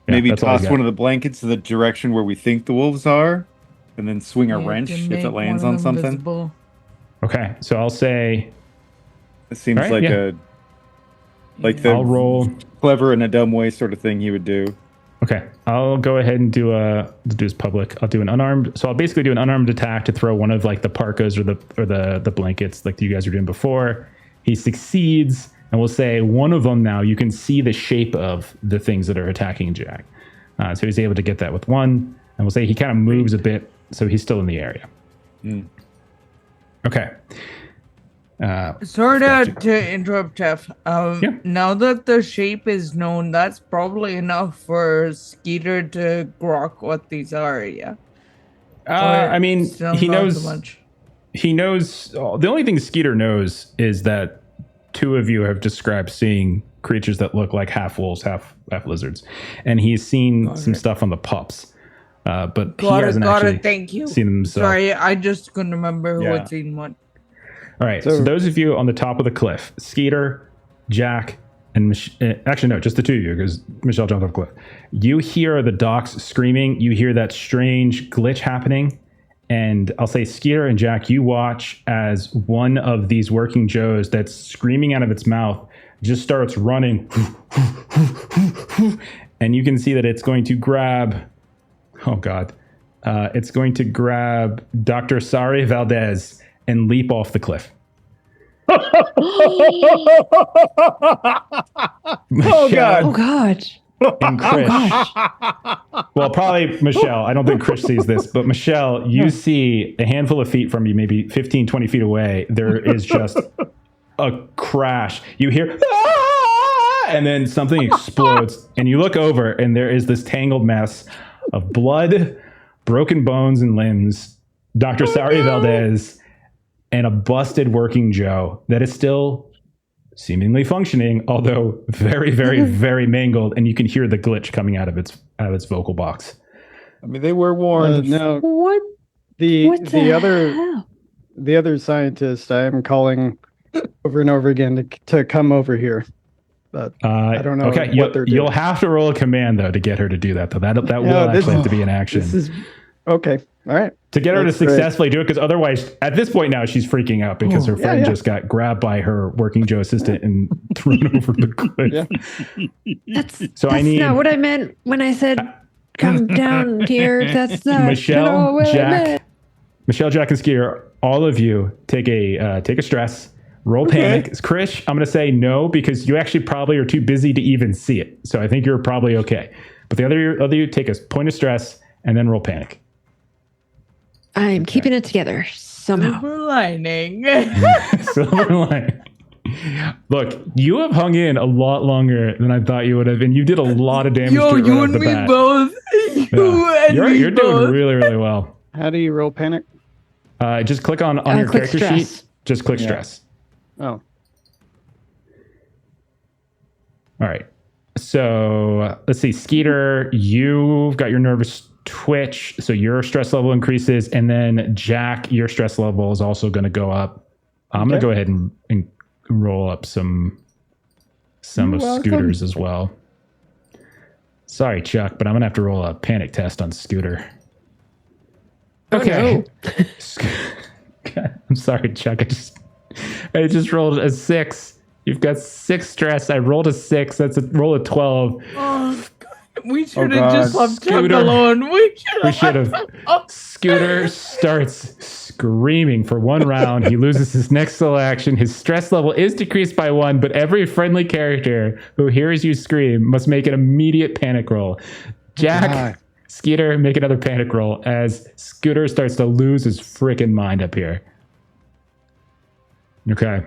maybe toss one of the blankets in the direction where we think the wolves are, and then swing a wrench if it lands on something. Visible. Okay, so I'll say. It seems like the I'll roll clever in a dumb way sort of thing he would do. Okay, I'll go ahead and do his public. I'll do an unarmed. So I'll basically do an unarmed attack to throw one of like the parkas or the blankets like you guys were doing before. He succeeds, and we'll say one of them now. You can see the shape of the things that are attacking Jack. So he's able to get that with one, and we'll say he kind of moves a bit, so he's still in the area. Okay. Sorry to interrupt, Jeff. Now that the shape is known, that's probably enough for Skeeter to grok what these are, yeah? I mean, he knows. Much. He knows. The only thing Skeeter knows is that 2 of you have described seeing creatures that look like half wolves, half lizards, and he's seen some stuff on the pups. But he hasn't actually seen them himself. Sorry, I just couldn't remember who had seen what. All right, so those of you on the top of the cliff, Skeeter, Jack, and actually no, just the two of you because Michelle jumped off a cliff. You hear the docs screaming. You hear that strange glitch happening, and I'll say Skeeter and Jack, you watch as one of these working Joes that's screaming out of its mouth just starts running, and you can see that it's going to grab. Oh God, it's going to grab Dr. Sari Valdez and leap off the cliff. Oh God! Oh God! And Krish. Well, probably Michelle. I don't think Krish sees this, but Michelle, you see a handful of feet from you, maybe 15, 20 feet away. There is just a crash. You hear, "Ah!" and then something explodes, and you look over, and there is this tangled mess of blood, broken bones and limbs, Dr. Sari Valdez, and a busted working Joe that is still seemingly functioning, although very, very, very mangled, and you can hear the glitch coming out of its vocal box. I mean, they were warned. No, What? the What the other hell? the other scientist I am calling over and over again to come over here, but I don't know Okay, what they're doing. you'll have to roll a command though to get her to do that. Though that will this actually have to is- be an action This is okay. All right. to get her to that's great. successfully do it. Because otherwise, at this point now, she's freaking out because her friend yeah. just got grabbed by her working Joe assistant and thrown over the cliff. Yeah. So I That's need not what I meant when I said come down here. That's not Michelle, at all what I Jack, meant. Michelle, Jack, and Skier. All of you take a stress. Roll panic. Krish, I'm going to say no because you actually probably are too busy to even see it. So I think you're probably okay. But the other you take a point of stress and then roll panic. I'm keeping it together somehow. Silver lining. Silver line. Look, you have hung in a lot longer than I thought you would have, and you did a lot of damage Yo, to it you right off and the me bat. both. You and me You're doing both. really, really well. How do you roll panic? Just click on your click character stress. sheet. Just click Yeah. stress. Oh, All right. So let's see. Skeeter, you've got your nervous twitch, so your stress level increases, and then Jack, your stress level is also going to go up. I'm going to go ahead and roll up some You're of welcome. Scooter's as well. Sorry, Chuck, but I'm going to have to roll a panic test on Scooter. Okay. God, I'm sorry, Chuck. I just rolled a 6. You've got 6 stress. I rolled a 6. That's a roll of 12. Oh, God. We should have God. just left Chuck Scooter. alone. We We should have. Scooter starts screaming for one round. He loses his next solo action. His stress level is decreased by 1, but every friendly character who hears you scream must make an immediate panic roll. Jack, God. Skeeter, make another panic roll as Scooter starts to lose his freaking mind up here. Okay.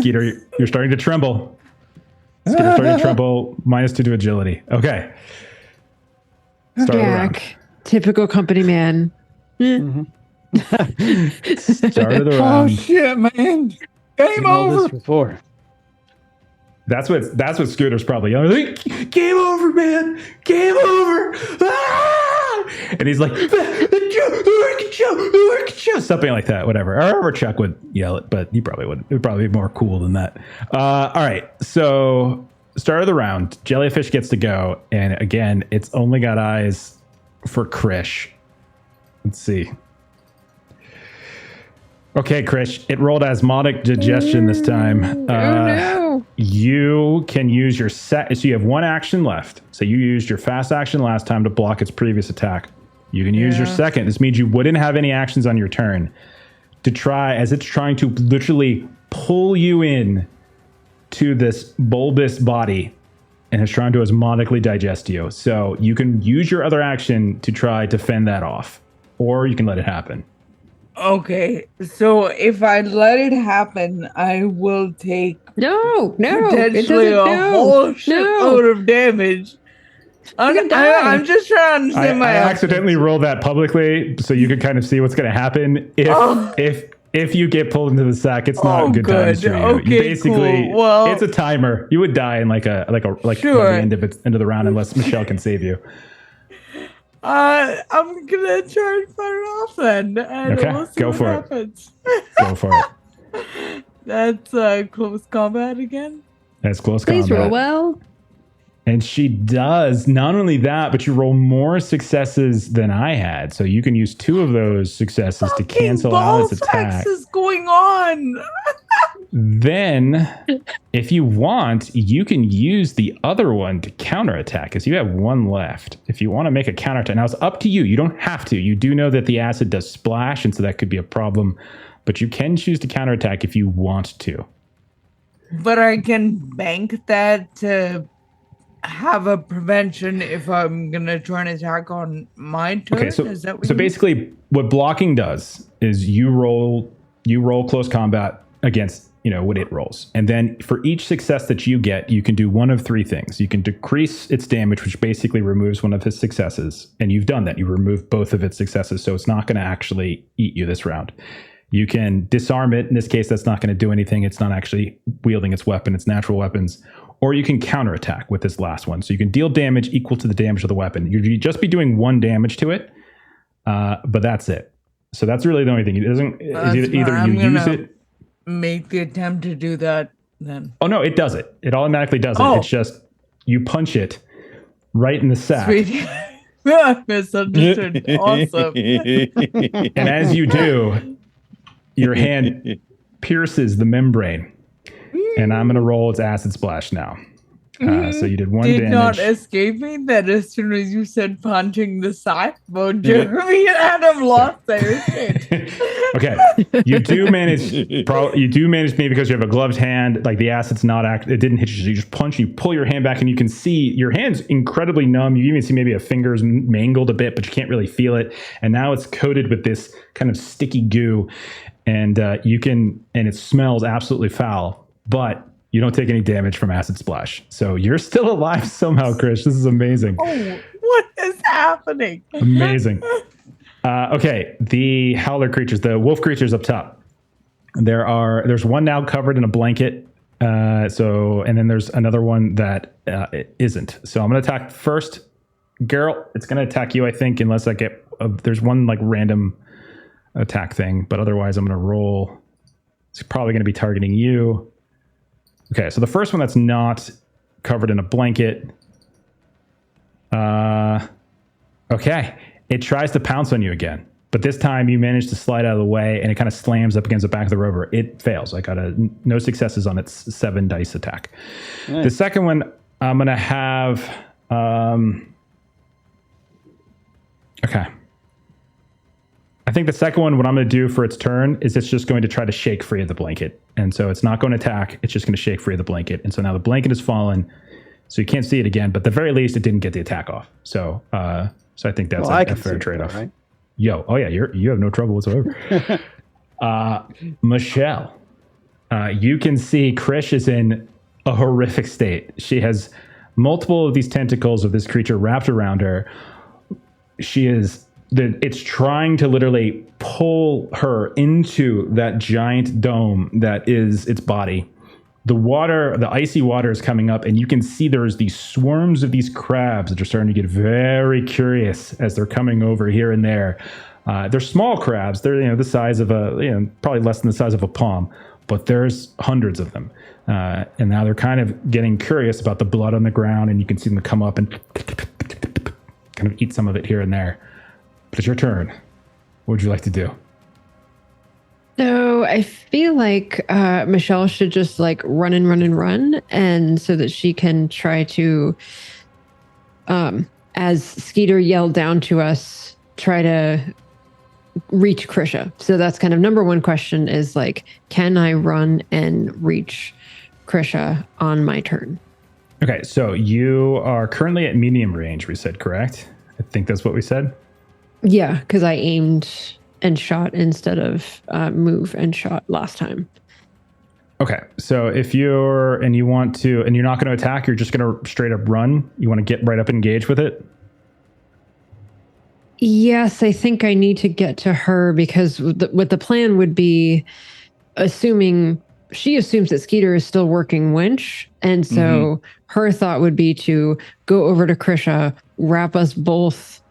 Skeeter, you're starting to tremble. Skeeter's starting to tremble. -2 to agility. Okay. Start of the round. Jack, typical company man. Start of the Oh round. shit, man! Game I've rolled over. this before. That's what Scooter's probably yelling. Like, game over, man. Game over. Ah! And he's like, something like that. Whatever. Or Chuck would yell it, but he probably would. It would probably be more cool than that. All right. So start of the round. Jellyfish gets to go, and again, it's only got eyes for Krish. Let's see. Okay, Krish. It rolled asthmatic digestion this time. Oh no. You can use your so you have 1 action left. So you used your fast action last time to block its previous attack. You can use your second. This means you wouldn't have any actions on your turn to try as it's trying to literally pull you in to this bulbous body and is trying to osmotically digest you. So you can use your other action to try to fend that off, or you can let it happen. Okay, so if I let it happen, I will take No, it potentially doesn't. a whole shitload of damage. gonna die. I'm just trying to understand my I options. accidentally rolled that publicly, so you can kind of see what's going to happen if you get pulled into the sack. It's not good times for you. Okay, You basically, cool. Well- it's a timer. You would die in like Sure. the end of the round unless Michelle can save you. I'm gonna try and fight it off then. And Okay, we'll see go what for it. happens. Go for it. That's close combat again. That's close Please combat. roll well. And she does. Not only that, but you roll more successes than I had. So you can use 2 of those successes to cancel out its attack. What is going on? Then, if you want, you can use the other one to counterattack, because you have 1 left. If you want to make a counterattack. Now, it's up to you. You don't have to. You do know that the acid does splash, and so that could be a problem. But you can choose to counterattack if you want to. But I can bank that to have a prevention if I'm gonna try and attack on my turn. Okay, so Is that what you mean? basically, what blocking does is you roll close combat against what it rolls, and then for each success that you get, you can do one of 3 things. You can decrease its damage, which basically removes one of its successes, and you've done that. You remove both of its successes, so it's not going to actually eat you this round. You can disarm it. In this case, that's not going to do anything. It's not actually wielding its weapon, its natural weapons. Or you can counterattack with this last one. So you can deal damage equal to the damage of the weapon. You'd just be doing 1 damage to it, but that's it. So that's really the only thing. It doesn't. Either you use it. Make the attempt to do that then. Oh no, it does it. It automatically does it. Oh. It's just you punch it right in the sack. Sweet. I misunderstood. Awesome. And as you do, your hand pierces the membrane. And I'm going to roll its acid splash now. So you did 1 Did damage. not escape me that as soon as you said punching the sack, both Jeremy and Adam lost their shit. Okay, you do manage. You do manage me because you have a gloved hand. Like the acid's not it didn't hit you. So you just punch. You pull your hand back, and you can see your hand's incredibly numb. You even see maybe a finger's mangled a bit, but you can't really feel it. And now it's coated with this kind of sticky goo, and and it smells absolutely foul. But you don't take any damage from acid splash. So you're still alive somehow, Krish. This is amazing. Oh, what is happening? Amazing. Okay, the howler creatures, the wolf creatures up top. There's one now covered in a blanket. And then there's another one that isn't. So I'm going to attack first. Geralt, it's going to attack you, I think, unless I get... there's one like random attack thing, but otherwise I'm going to roll. It's probably going to be targeting you. Okay, so the first one that's not covered in a blanket. Okay, it tries to pounce on you again, but this time you manage to slide out of the way, and it kind of slams up against the back of the rover. It fails. I got no successes on its 7 dice attack. Nice. The second one, I'm gonna have. Okay. I think the second one, what I'm going to do for its turn is it's just going to try to shake free of the blanket. And so it's not going to attack. It's just going to shake free of the blanket. And so now the blanket has fallen. So you can't see it again. But at the very least, it didn't get the attack off. So I think that's a fair trade-off. Right? Oh yeah, you have no trouble whatsoever. Michelle, you can see Krish is in a horrific state. She has multiple of these tentacles of this creature wrapped around her. It's trying to literally pull her into that giant dome that is its body. The icy water is coming up, and you can see there's these swarms of these crabs that are starting to get very curious as they're coming over here and there. They're small crabs. They're the size of probably less than the size of a palm, but there's hundreds of them. And now they're kind of getting curious about the blood on the ground, and you can see them come up and kind of eat some of it here and there. But it's your turn. What would you like to do? So I feel like Michelle should just like run, and so that she can try to, as Skeeter yelled down to us, try to reach Krisha. So that's kind of number one question is like, can I run and reach Krisha on my turn? Okay, so you are currently at medium range, we said, correct? I think that's what we said. Yeah, because I aimed and shot instead of move and shot last time. Okay, so if you're not going to attack, you're just going to straight up run. You want to get right up and engage with it? Yes, I think I need to get to her because what the plan would be, she assumes that Skeeter is still working winch, and so her thought would be to go over to Krisha, wrap us both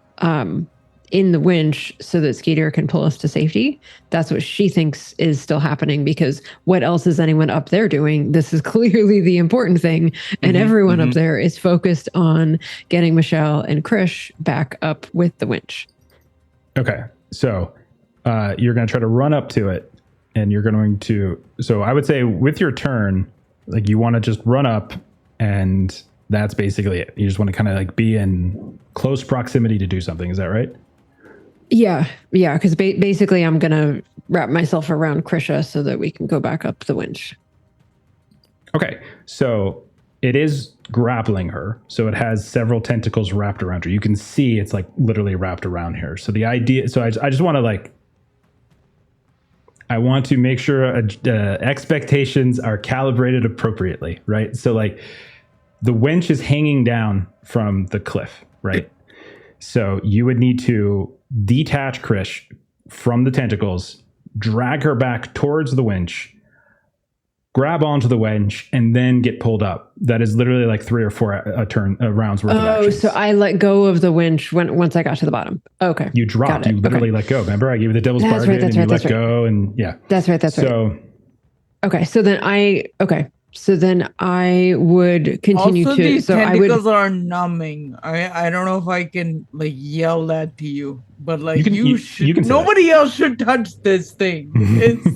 in the winch so that Skeeter can pull us to safety. That's what she thinks is still happening, because what else is anyone up there doing? This is clearly the important thing. And everyone up there is focused on getting Michelle and Krish back up with the winch. Okay. So you're going to try to run up to it, and you're going to, so I would say with your turn, like you want to just run up, and that's basically it. You just want to kind of like be in close proximity to do something. Is that right? Yeah. Because basically I'm going to wrap myself around Krisha so that we can go back up the winch. Okay. So it is grappling her. So it has several tentacles wrapped around her. You can see it's like literally wrapped around her. So the idea, so I just want to like, I want to make sure expectations are calibrated appropriately, right? So like the winch is hanging down from the cliff, right? So you would need to detach Krish from the tentacles, drag her back towards the winch, grab onto the winch, and then get pulled up. That is literally like 3 or 4 rounds worth of action. Oh, so I let go of the winch once I got to the bottom. Okay. You dropped. You literally let go. Remember, I gave you the devil's bargain, and you let go, and yeah. That's right. So, okay. So then I would continue also, to. these So tentacles are numbing. I don't know if I can like yell that to you, but like you should. Nobody else should touch this thing. It's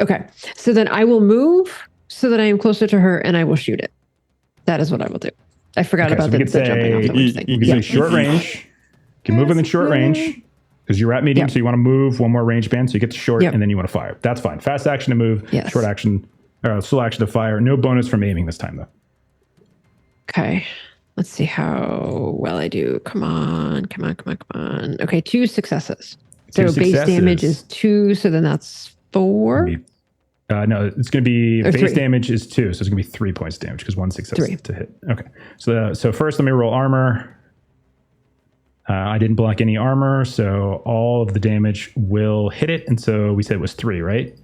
okay. So then I will move so that I am closer to her, and I will shoot it. That is what I will do. I forgot about the jumping off the winch thing. You can say short range. You can move in the short range because you're at medium, so you want to move one more range band, so you get to short, and then you want to fire. That's fine. Fast action to move. Yes. Short action. Full action to fire. No bonus from aiming this time, though. Okay. Let's see how well I do. Come on. Okay, 2 successes. So base damage is 2, so then that's 4. No, it's going to be base 3. damage is 2, so it's going to be 3 points damage because 1 success to hit. Okay. So first, let me roll armor. I didn't block any armor, so all of the damage will hit it, and so we said it was 3, right?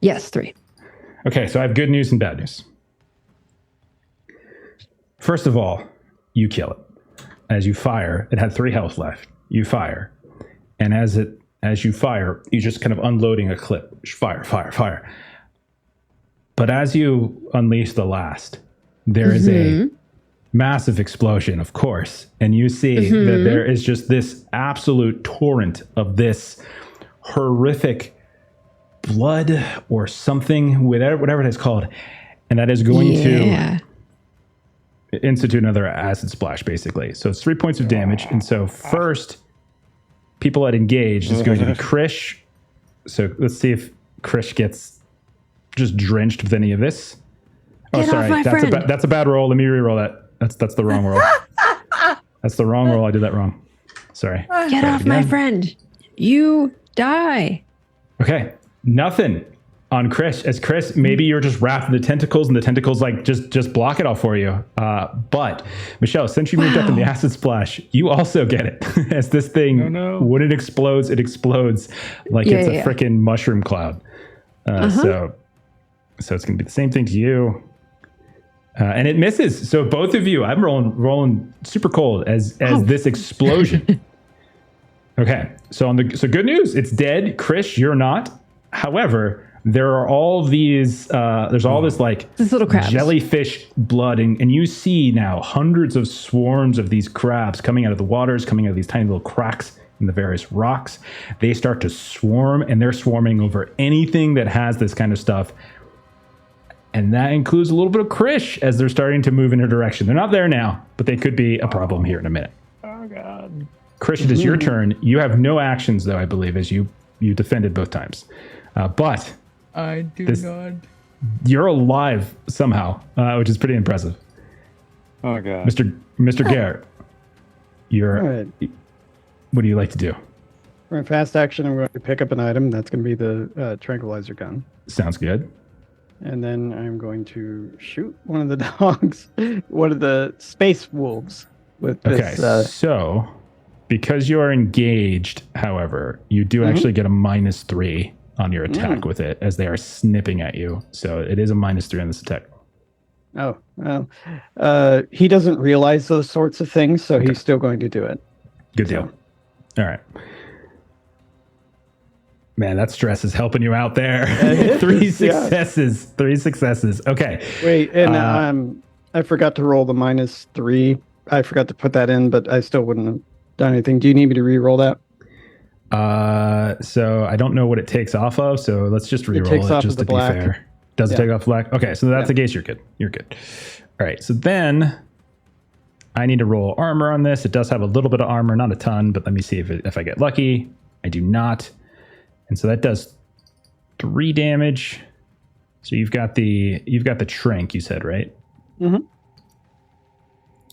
Yes, 3. Okay, so I have good news and bad news. First of all, you kill it. As you fire, it had 3 health left. You fire. And as you fire, you're just kind of unloading a clip. Fire. But as you unleash the last, there is a massive explosion, of course. And you see that there is just this absolute torrent of this horrific blood or something, whatever it is called, and that is going to institute another acid splash, basically. So it's 3 points of damage, and so first, people at engaged is going to be Krish. So let's see if Krish gets just drenched with any of this. Oh, Get sorry, that's a bad roll. Let me re-roll that. That's the wrong roll. That's the wrong roll. I did that wrong. Sorry. Get off my friend. You die. Okay. Nothing on Krish. As Krish, maybe you're just wrapped in the tentacles, and the tentacles like just block it all for you. But Michelle, since you moved up in the acid splash, you also get it. As this thing, when it explodes like it's a freaking mushroom cloud. So it's gonna be the same thing to you. And it misses. So both of you, I'm rolling super cold as this explosion. Okay. So good news, it's dead. Krish, you're not. However, there are all these, there's all this little crabs. Jellyfish blood, and you see now hundreds of swarms of these crabs coming out of the waters, coming out of these tiny little cracks in the various rocks. They start to swarm, and they're swarming over anything that has this kind of stuff. And that includes a little bit of Krish as they're starting to move in her direction. They're not there now, but they could be a problem here in a minute. Oh, God. Krish, it is your turn. You have no actions, though, I believe, as you defended both times. But I do not. You're alive somehow, which is pretty impressive. Oh, God. Mr. Garrett, what do you like to do? For a fast action, I'm going to pick up an item. That's going to be the tranquilizer gun. Sounds good. And then I'm going to shoot one of the dogs, one of the space wolves with this. Okay, so because you are engaged, however, you do actually get a -3 on your attack with it as they are snipping at you. So it is a -3 on this attack. Oh, well, he doesn't realize those sorts of things, so he's still going to do it. Good deal. All right. Man, that stress is helping you out there. It Three is, yeah. successes. 3 successes. Okay. Wait, and I forgot to roll the -3. I forgot to put that in, but I still wouldn't have done anything. Do you need me to re-roll that? So I don't know what it takes off of, so let's just re-roll takes it off just of to the be black. fair. Does it Yeah. take off black? Okay, so that's the case. You're good. You're good. All right, so then I need to roll armor on this. It does have a little bit of armor, not a ton, but let me see if I get lucky. I do not. And so that does 3 damage. So you've got the shrink, you said, right? Mm-hmm.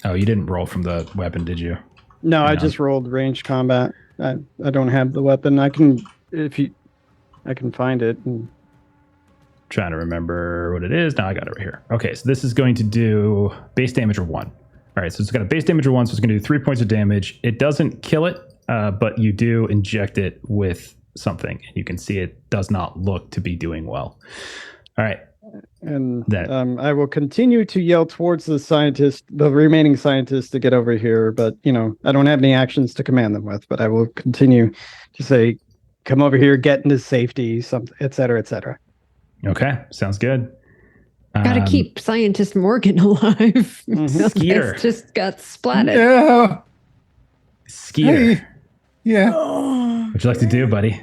Oh, you didn't roll from the weapon, did you? No, I just rolled ranged combat. I don't have the weapon. I can find it. And... Trying to remember what it is. Now I got it right here. Okay, so this is going to do base damage of 1. All right, so it's got a base damage of 1, so it's going to do 3 points of damage. It doesn't kill it, but you do inject it with something. You can see it does not look to be doing well. All right. And I will continue to yell towards the remaining scientists to get over here. But, I don't have any actions to command them with, but I will continue to say, come over here, get into safety, et cetera, et cetera. Okay, sounds good. Gotta keep Scientist Morgan alive. Skeeter. Just got splatted. Yeah. Skeeter. Hey. Yeah. What'd you like to do, buddy?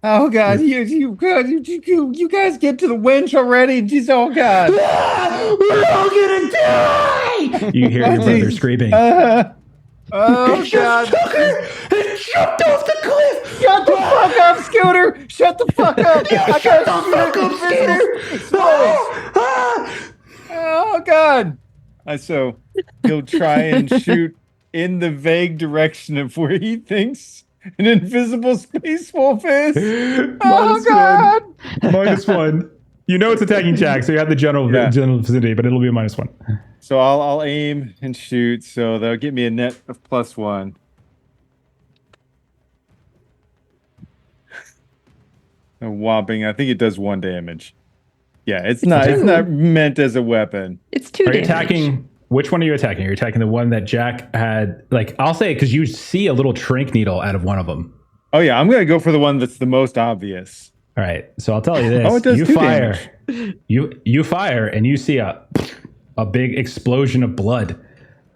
Oh God, you guys get to the winch already. Jeez, oh God. We're all gonna die! You hear your brother screaming. Oh I just God. took her and jumped off the cliff! Shut the fuck up, Scooter! Shut the fuck up! Shut the fuck up, Scooter! Oh God! So he'll try and shoot in the vague direction of where he thinks an invisible space wolf is. Oh God! -1. You know it's attacking Jack, so you have the general vicinity, but it'll be a -1. So I'll aim and shoot. So that'll get me a net of +1. A whopping. I think it does 1 damage. Yeah, it's not meant as a weapon. It's 2 Are you damage. attacking? Which one are you attacking? Are you attacking the one that Jack had? Like, I'll say it because you see a little trink needle out of one of them. Oh yeah, I'm gonna go for the one that's the most obvious. All right, so I'll tell you this: Oh, it does you 2 fire, damage. you fire, and you see a big explosion of blood,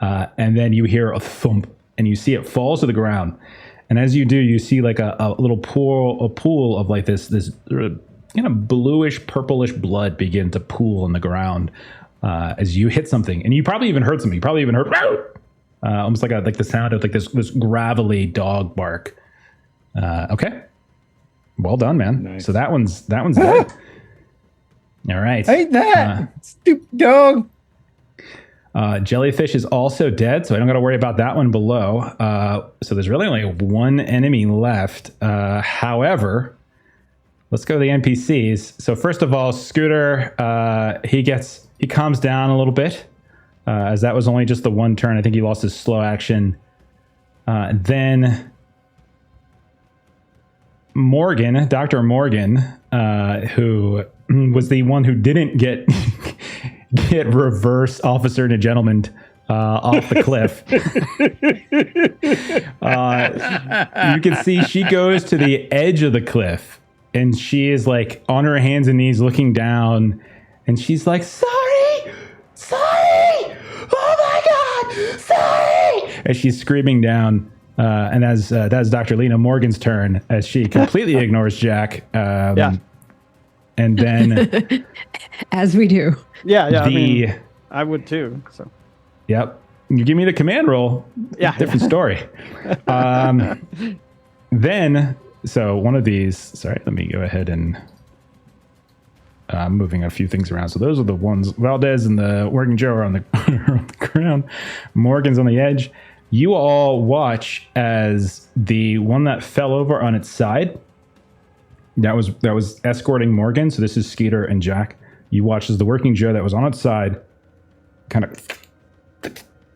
and then you hear a thump, and you see it falls to the ground. And as you do, you see like a little pool of like this kind of bluish, purplish blood begin to pool on the ground as you hit something, and you probably even heard something. You probably even heard almost like the sound of like this gravelly dog bark. Okay, well done, man. Nice. So that one's dead. All right. Hate that stupid dog. Jellyfish is also dead, so I don't got to worry about that one below. So there's really only 1 enemy left. However, let's go to the NPCs. So first of all, Scooter, he calms down a little bit, as that was only just the 1 turn. I think he lost his slow action. Then Morgan, Dr. Morgan, who was the one who didn't get reverse officer and a gentleman off the cliff. You can see she goes to the edge of the cliff and she is like on her hands and knees looking down and she's like, sorry, oh my God, sorry. As she's screaming down. And as that's Dr. Lena Morgan's turn as she completely ignores Jack. And then as we do. Yeah. I would too. So. Yep. You give me the command roll. Yeah. Different story. Then, so one of these. Sorry, let me go ahead and. I'm moving a few things around. So those are the ones. Valdez and the Working Joe are on the, on the ground. Morgan's on the edge. You all watch as the one that fell over on its side. That was escorting Morgan. So this is Skeeter and Jack. You watch as the Working Joe that was on its side kind of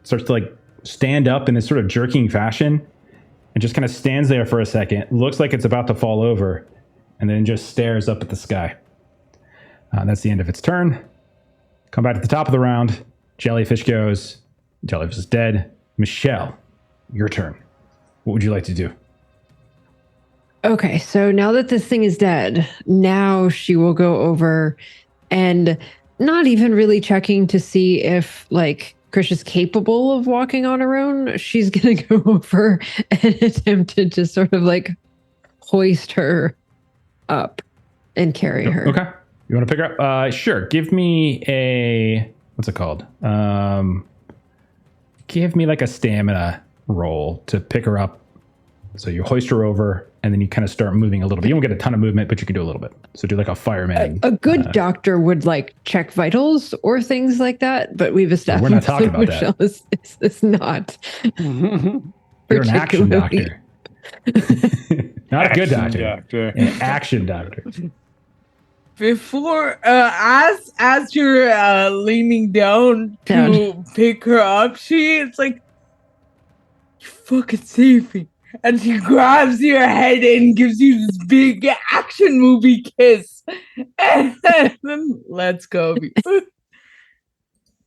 starts to like stand up in this sort of jerking fashion and just kind of stands there for a second. Looks like it's about to fall over and then just stares up at the sky. That's the end of its turn. Come back to the top of the round. Jellyfish goes. Jellyfish is dead. Michelle, your turn. What would you like to do? Okay, so now that this thing is dead, now she will go over and not even really checking to see if like Krish is capable of walking on her own. She's gonna go over and attempt to just sort of like hoist her up and carry her. Okay. You want to pick her up? Sure. Give me a, what's it called? Give me like a stamina roll to pick her up. So you hoist her over and then you kind of start moving a little bit. You won't get a ton of movement, but you can do a little bit. So do like a fireman. A good doctor would like check vitals or things like that, but we've established we're not talking about Michelle is not. You're an action doctor. Not a good doctor. An action doctor. Before, as you're leaning down to pick her up, it's like, you fucking save me. And she grabs your head and gives you this big action movie kiss. And then let's go.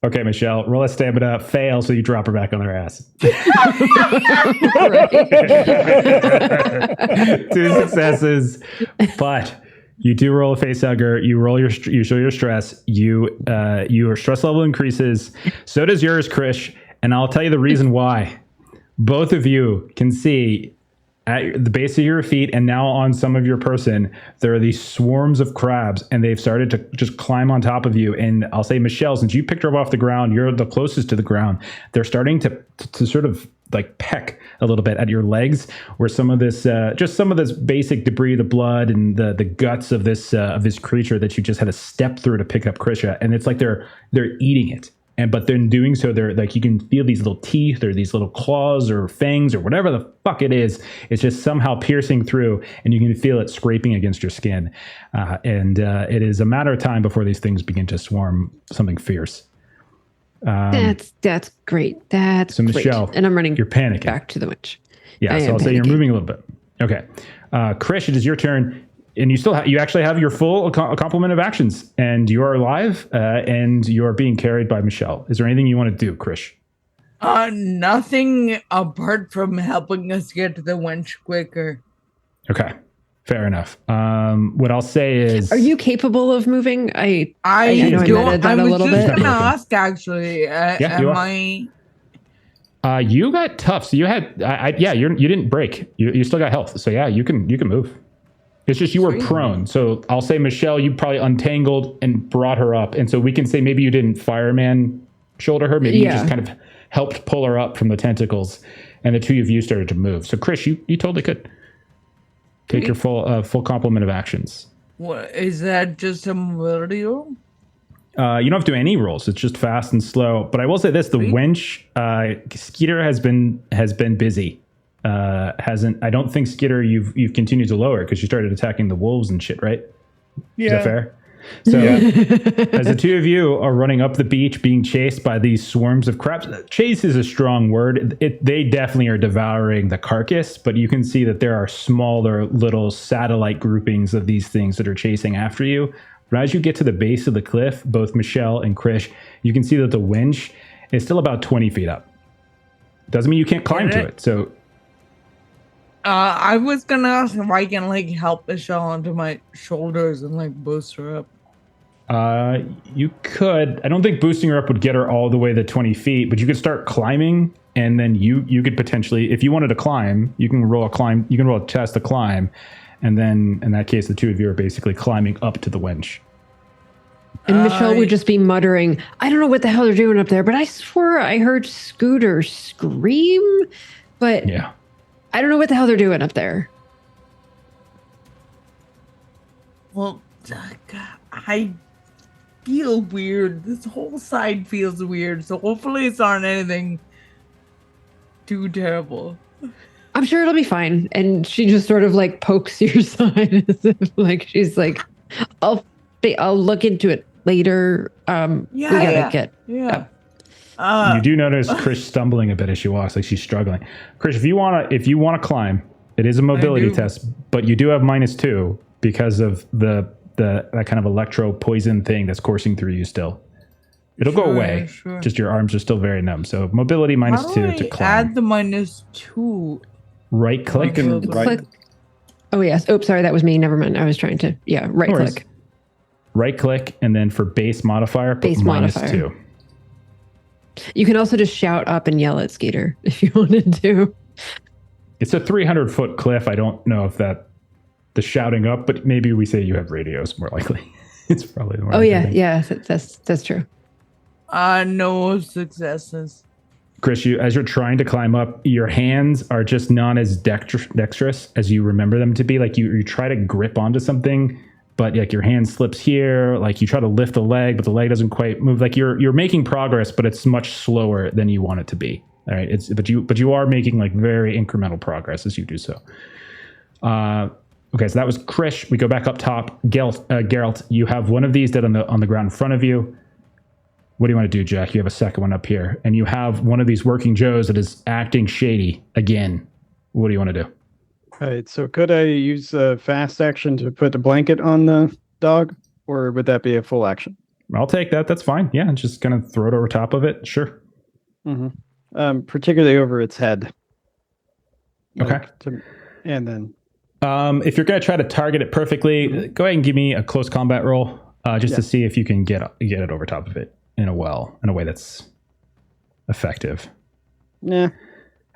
Okay, Michelle, roll a stamina, fail, so you drop her back on her ass. 2 successes, but you do roll a face hugger. You roll you show your stress. Your stress level increases. So does yours, Krish. And I'll tell you the reason why. Both of you can see at the base of your feet and now on some of your person, there are these swarms of crabs and they've started to just climb on top of you. And I'll say, Michelle, since you picked her up off the ground, you're the closest to the ground. They're starting to sort of like peck a little bit at your legs, where some of this, just some of this basic debris, the blood and the guts of this creature that you just had to step through to pick up Krisha. And it's like they're eating it. But then doing so, they're like, you can feel these little teeth or these little claws or fangs or whatever the fuck it is. It's just somehow piercing through, and you can feel it scraping against your skin. It is a matter of time before these things begin to swarm something fierce. That's great. That's so Michelle, great. And I'm running. You're panicking back to the witch. Yeah, so I'll say you're moving a little bit. Okay, Krish, it is your turn. And you actually have your full complement of actions, and you are alive, and you are being carried by Michelle. Is there anything you want to do, Krish? Nothing apart from helping us get to the wench quicker. Okay, fair enough. What I'll say is, are you capable of moving? I know I was just gonna ask actually. You got tough, so you had, you didn't break. You still got health, so yeah, you can move. It's just you were prone. So I'll say, Michelle, you probably untangled and brought her up. And so we can say maybe you didn't fireman shoulder her. Maybe you just kind of helped pull her up from the tentacles. And the two of you started to move. So Krish, you totally could take your full complement of actions. What is that? Just a mobility roll? You don't have to do any rolls. It's just fast and slow. But I will say this: the wench, Skeeter has been busy. I don't think Skitter you've continued to lower because you started attacking the wolves and shit, right? Yeah. Is that fair? So as the two of you are running up the beach being chased by these swarms of crabs, chase is a strong word. They definitely are devouring the carcass, but you can see that there are smaller little satellite groupings of these things that are chasing after you. But as you get to the base of the cliff, both Michelle and Krish, you can see that the winch is still about 20 feet up. Doesn't mean you can't climb to it. So I was gonna ask if I can like help Michelle onto my shoulders and like boost her up. You could. I don't think boosting her up would get her all the way to 20 feet, but you could start climbing, and then you could potentially, if you wanted to climb, you can roll a climb. You can roll a test to climb, and then in that case, the two of you are basically climbing up to the winch. And Michelle would just be muttering, "I don't know what the hell they're doing up there, but I swore I heard Scooter scream, but yeah." I don't know what the hell they're doing up there." Well, I feel weird. This whole side feels weird. So hopefully it's not anything too terrible. I'm sure it'll be fine. And she just sort of like pokes your side as if like she's like, I'll look into it later. We gotta get up. You do notice Krish stumbling a bit as she walks, like she's struggling. Krish, if you wanna climb, it is a mobility test, but you do have -2 because of that kind of electro poison thing that's coursing through you still. It'll go away. Sure. Just your arms are still very numb. So mobility -2 to climb. Add the -2. Right click and right. Oh, yes. Oops, sorry. That was me. Never mind. I was trying to, right No worries. click. Right click, and then for base modifier, put Base modifier. -2. You can also just shout up and yell at Skeeter if you wanted to. It's a 300-foot cliff. I don't know if that the shouting up, but maybe we say you have radios more likely. It's probably the more. Oh, likely yeah. thing. Yeah. That's true. No successes. Chris, as you're trying to climb up, your hands are just not as dexterous as you remember them to be. Like you try to grip onto something, but like your hand slips here. Like you try to lift a leg, but the leg doesn't quite move. Like you're making progress, but it's much slower than you want it to be. All right, but you are making like very incremental progress as you do so. Okay, so that was Krish. We go back up top. Geralt, you have one of these dead on the ground in front of you. What do you want to do, Jack? You have a second one up here, and you have one of these working Joes that is acting shady again. What do you want to do? All right. So could I use a fast action to put the blanket on the dog, or would that be a full action? I'll take that. That's fine. Yeah, just kind of throw it over top of it. Sure. Mm-hmm. Particularly over its head. Okay. And then. If you're going to try to target it perfectly, go ahead and give me a close combat roll, just to see if you can get it over top of it in a way that's effective. Yeah.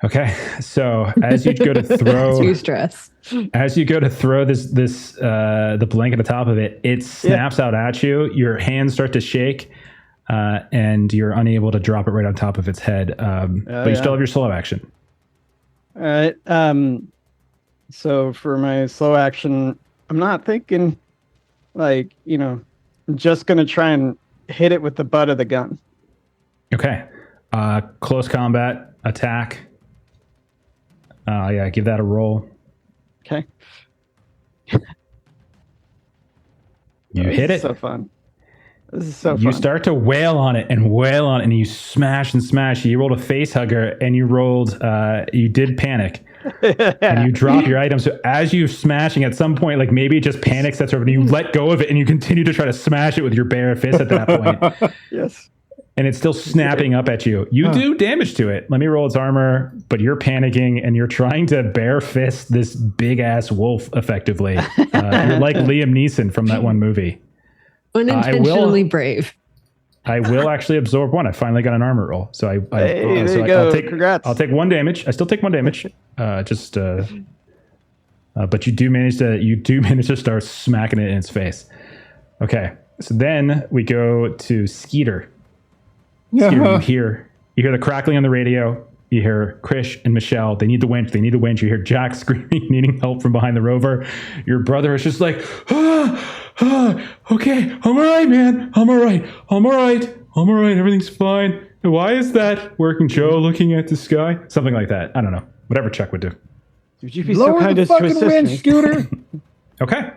Okay, so as you go to throw, Too stress. as you go to throw the blanket on top of it, it snaps out at you. Your hands start to shake, and you're unable to drop it right on top of its head. But you still have your slow action. All right. So for my slow action, I'm not thinking I'm just going to try and hit it with the butt of the gun. Okay. Close combat attack. Give that a roll. Okay. You hit it. So fun. This is so fun. You start to wail on it, and you smash and smash. You rolled a face hugger, and you did panic. And you drop your item. So as you're smashing, at some point, like maybe it just panic sets over, and you let go of it, and you continue to try to smash it with your bare fist at that point. Yes. And it's still snapping up at you. You do damage to it. Let me roll its armor, but you're panicking, and you're trying to bare fist this big ass wolf effectively. You're like Liam Neeson from that one movie. Unintentionally brave. I will actually absorb one. I finally got an armor roll, so Congrats. I'll take 1 damage. I still take 1 damage. But you do manage to start smacking it in its face. Okay, so then we go to Skeeter. Skeeter, you hear the crackling on the radio. You hear Krish and Michelle. They need the winch. You hear Jack screaming, needing help from behind the rover. Your brother is just like, okay, I'm all right, man. I'm all right. Everything's fine. Why is that working Joe looking at the sky? Something like that. I don't know. Whatever Chuck would do. Would you be so kind as to assist me? Scooter. Okay.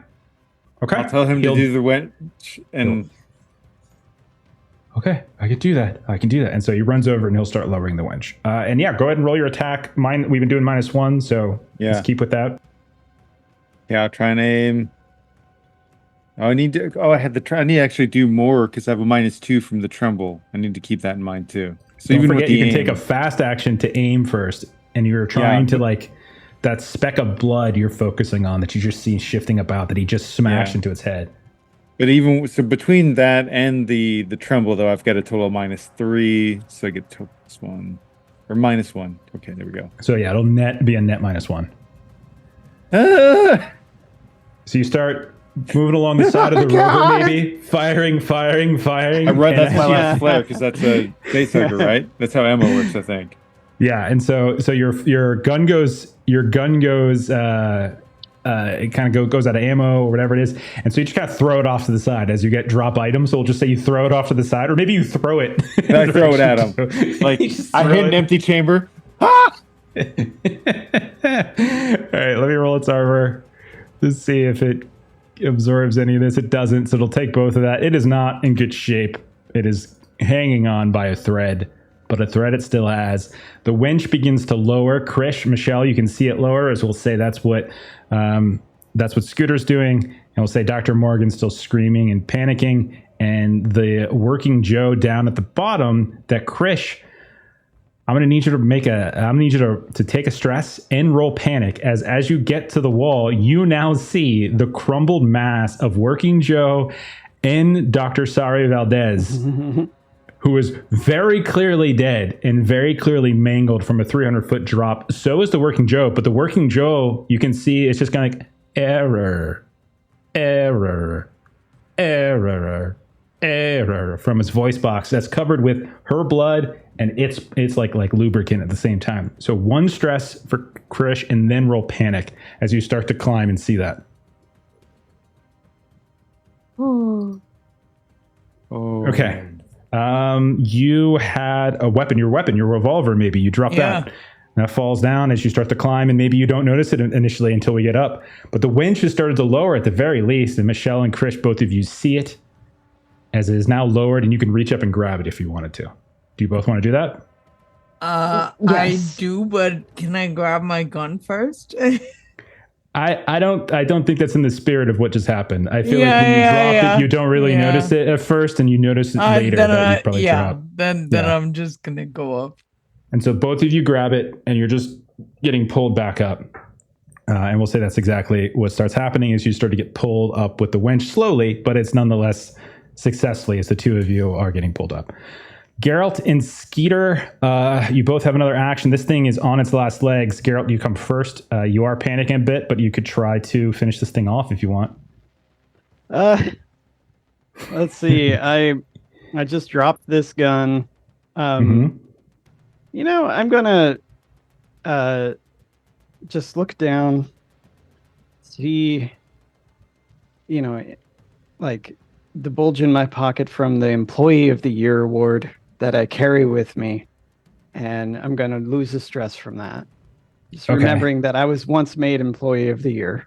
I'll tell him to do the winch and. Okay, I can do that. And so he runs over and he'll start lowering the winch. Go ahead and roll your attack. We've been doing -1, so let's keep with that. Yeah, I'll try and aim. I need to actually do more because I have a -2 from the tremble. I need to keep that in mind too. So Don't even forget, with you can take a fast action to aim first, and you're trying to that speck of blood you're focusing on that you just see shifting about that he just smashed into its head. But even so, between that and the tremble, though, I've got a total of -3, so I get +1 or -1. Okay, there we go. So yeah, it'll be a net -1. So you start moving along the side of the rover, maybe firing. I run. That's my last flare because that's a base hugger, right? That's how ammo works, I think. Yeah, and so your gun goes. It kind of goes out of ammo or whatever it is, and so you just kind of throw it off to the side as you get drop items. So we'll just say you throw it off to the side, or maybe you throw it. I throw it at him. Like I hit an empty chamber. Ah! All right, let me roll its armor to see if it absorbs any of this. It doesn't, so it'll take both of that. It is not in good shape. It is hanging on by a thread, but a thread it still has. The winch begins to lower. Krish, Michelle, you can see it lower, as we'll say that's what Scooter's doing. And we'll say Dr. Morgan's still screaming and panicking. And the working Joe down at the bottom that Krish, I'm gonna need you to take a stress and roll panic as you get to the wall, you now see the crumbled mass of Working Joe and Dr. Sari Valdez, who is very clearly dead and very clearly mangled from a 300-foot drop. So is the Working Joe, but the Working Joe, you can see it's just kind of like error from his voice box that's covered with her blood, and it's like lubricant at the same time. So one stress for Krish, and then roll panic as you start to climb and see that. Okay. You had a weapon, your revolver, maybe you drop that. That falls down as you start to climb, and maybe you don't notice it initially until we get up. But the winch has started to lower at the very least, and Michelle and Krish, both of you see it as it is now lowered, and you can reach up and grab it if you wanted to. Do you both want to do that? I Yes. do, but can I grab my gun first? I don't think that's in the spirit of what just happened. I feel like when you drop it, you don't really notice it at first, and you notice it later that you probably drop. Then I'm just gonna go up. And so both of you grab it, and you're just getting pulled back up. And we'll say that's exactly what starts happening as you start to get pulled up with the winch slowly, but it's nonetheless successfully as the two of you are getting pulled up. Geralt and Skeeter, you both have another action. This thing is on its last legs. Geralt, you come first. You are panicking a bit, but you could try to finish this thing off if you want. Let's see. I just dropped this gun. You know, I'm gonna just look down, see, you know, like the bulge in my pocket from the Employee of the Year award that I carry with me, and I'm gonna lose the stress from that. Just remembering that I was once made Employee of the Year.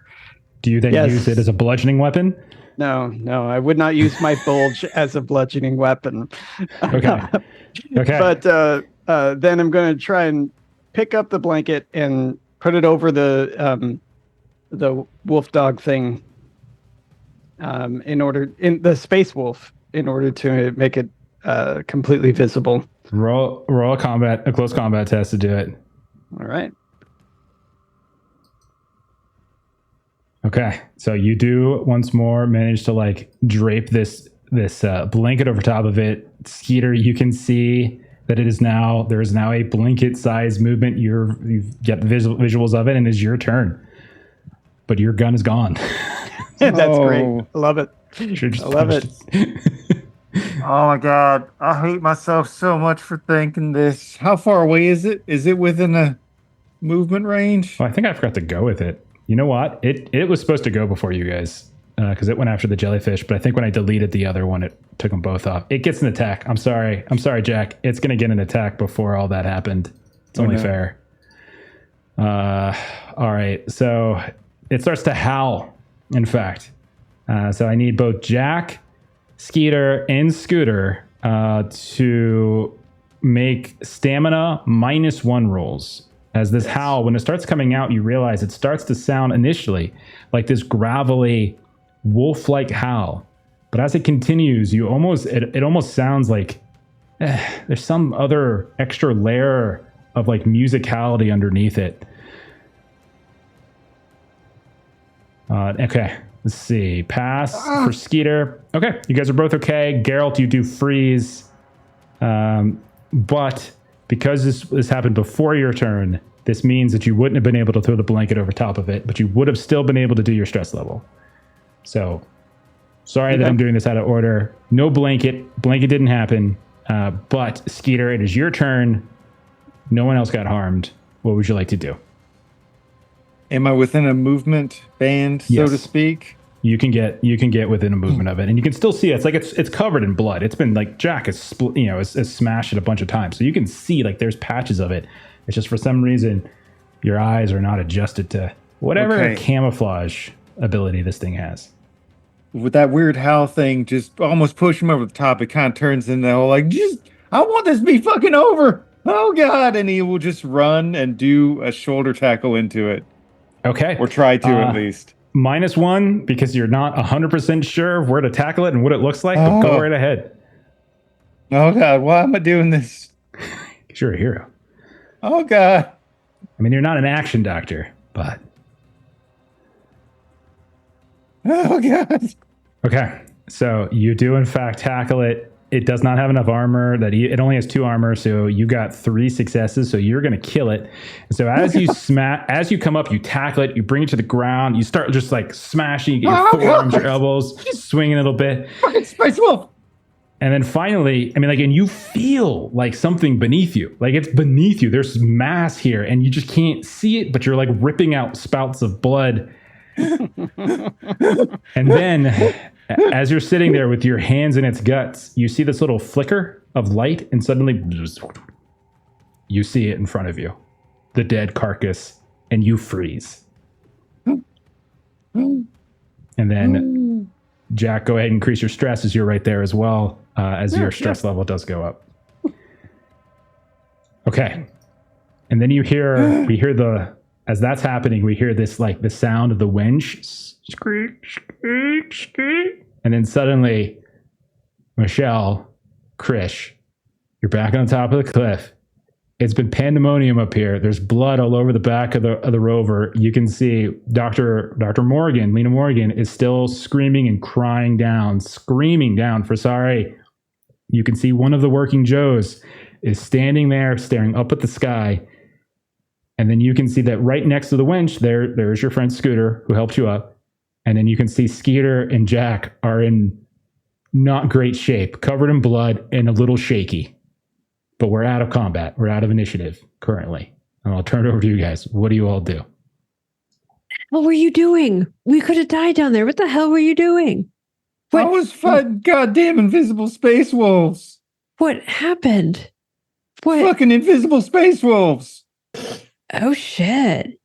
Do you then use it as a bludgeoning weapon? No, I would not use my bulge as a bludgeoning weapon. Okay. But then I'm going to try and pick up the blanket and put it over the wolf dog thing in the space wolf in order to make it completely visible. Roll a close combat test to do it. All right. Okay, so you do once more manage to like drape this blanket over top of it. Skeeter, you can see that there is now a blanket size movement. You've got the visuals of it, and it's your turn. But your gun is gone. That's great. I love it. I love it. Oh my god, I hate myself so much for thinking this. How far away is it? Is it within a movement range? Well, I think I forgot to go with it. You know what? It was supposed to go before you guys because it went after the jellyfish. But I think when I deleted the other one, it took them both off. It gets an attack. I'm sorry, Jack. It's going to get an attack before all that happened. It's only fair. All right. So it starts to howl, in fact. So I need both Jack, Skeeter, and Scooter to make stamina -1 rolls. As this howl, when it starts coming out, you realize it starts to sound initially like this gravelly, wolf-like howl. But as it continues, it almost sounds like there's some other extra layer of like musicality underneath it. Okay, let's see. Pass for Skeeter. Okay, you guys are both okay. Geralt, you do freeze. But because this happened before your turn, this means that you wouldn't have been able to throw the blanket over top of it, but you would have still been able to do your stress level. So, sorry that I'm doing this out of order. No blanket. Blanket didn't happen. But, Skeeter, it is your turn. No one else got harmed. What would you like to do? Am I within a movement band, so to speak? You can get within a movement of it, and you can still see it. It's like it's covered in blood. It's been like Jack has smashed it a bunch of times, so you can see like there's patches of it. It's just for some reason your eyes are not adjusted to whatever camouflage ability this thing has. With that weird howl thing, just almost push him over the top. It kind of turns into the whole like, I want this to be fucking over. Oh god! And he will just run and do a shoulder tackle into it. Okay, or try to at least. -1 because you're not 100% sure of where to tackle it and what it looks like, but go right ahead. Oh god, why am I doing this? Because you're a hero. Oh God. I mean, you're not an action doctor, but Oh God. okay. So you do in fact tackle it. It does not have enough armor. It only has 2 armor, so you got 3 successes. So you're going to kill it. And so as you as you come up, you tackle it. You bring it to the ground. You start just like smashing. You get your forearms, your elbows, swinging a little bit. Fucking Space Wolf. And then finally, I mean, like, and you feel like something beneath you. Like it's beneath you. There's mass here, and you just can't see it, but you're like ripping out spouts of blood. And then, as you're sitting there with your hands in its guts, you see this little flicker of light, and suddenly you see it in front of you, the dead carcass, and you freeze. And then, Jack, go ahead and increase your stress as you're right there as well, as your stress level does go up. Okay. And then we hear as that's happening, we hear this, like, the sound of the winch. Screech, screech, screech. And then suddenly, Michelle, Krish, you're back on the top of the cliff. It's been pandemonium up here. There's blood all over the back of the rover. You can see Dr. Morgan, Lena Morgan, is still screaming and crying down, screaming down for sorry. You can see one of the working Joes is standing there, staring up at the sky. And then you can see that right next to the winch, there's your friend Scooter, who helped you up. And then you can see Skeeter and Jack are in not great shape, covered in blood and a little shaky. But we're out of combat. We're out of initiative currently. And I'll turn it over to you guys. What do you all do? What were you doing? We could have died down there. What the hell were you doing? I was fighting goddamn invisible space wolves. What happened? What? Fucking invisible space wolves. Oh shit!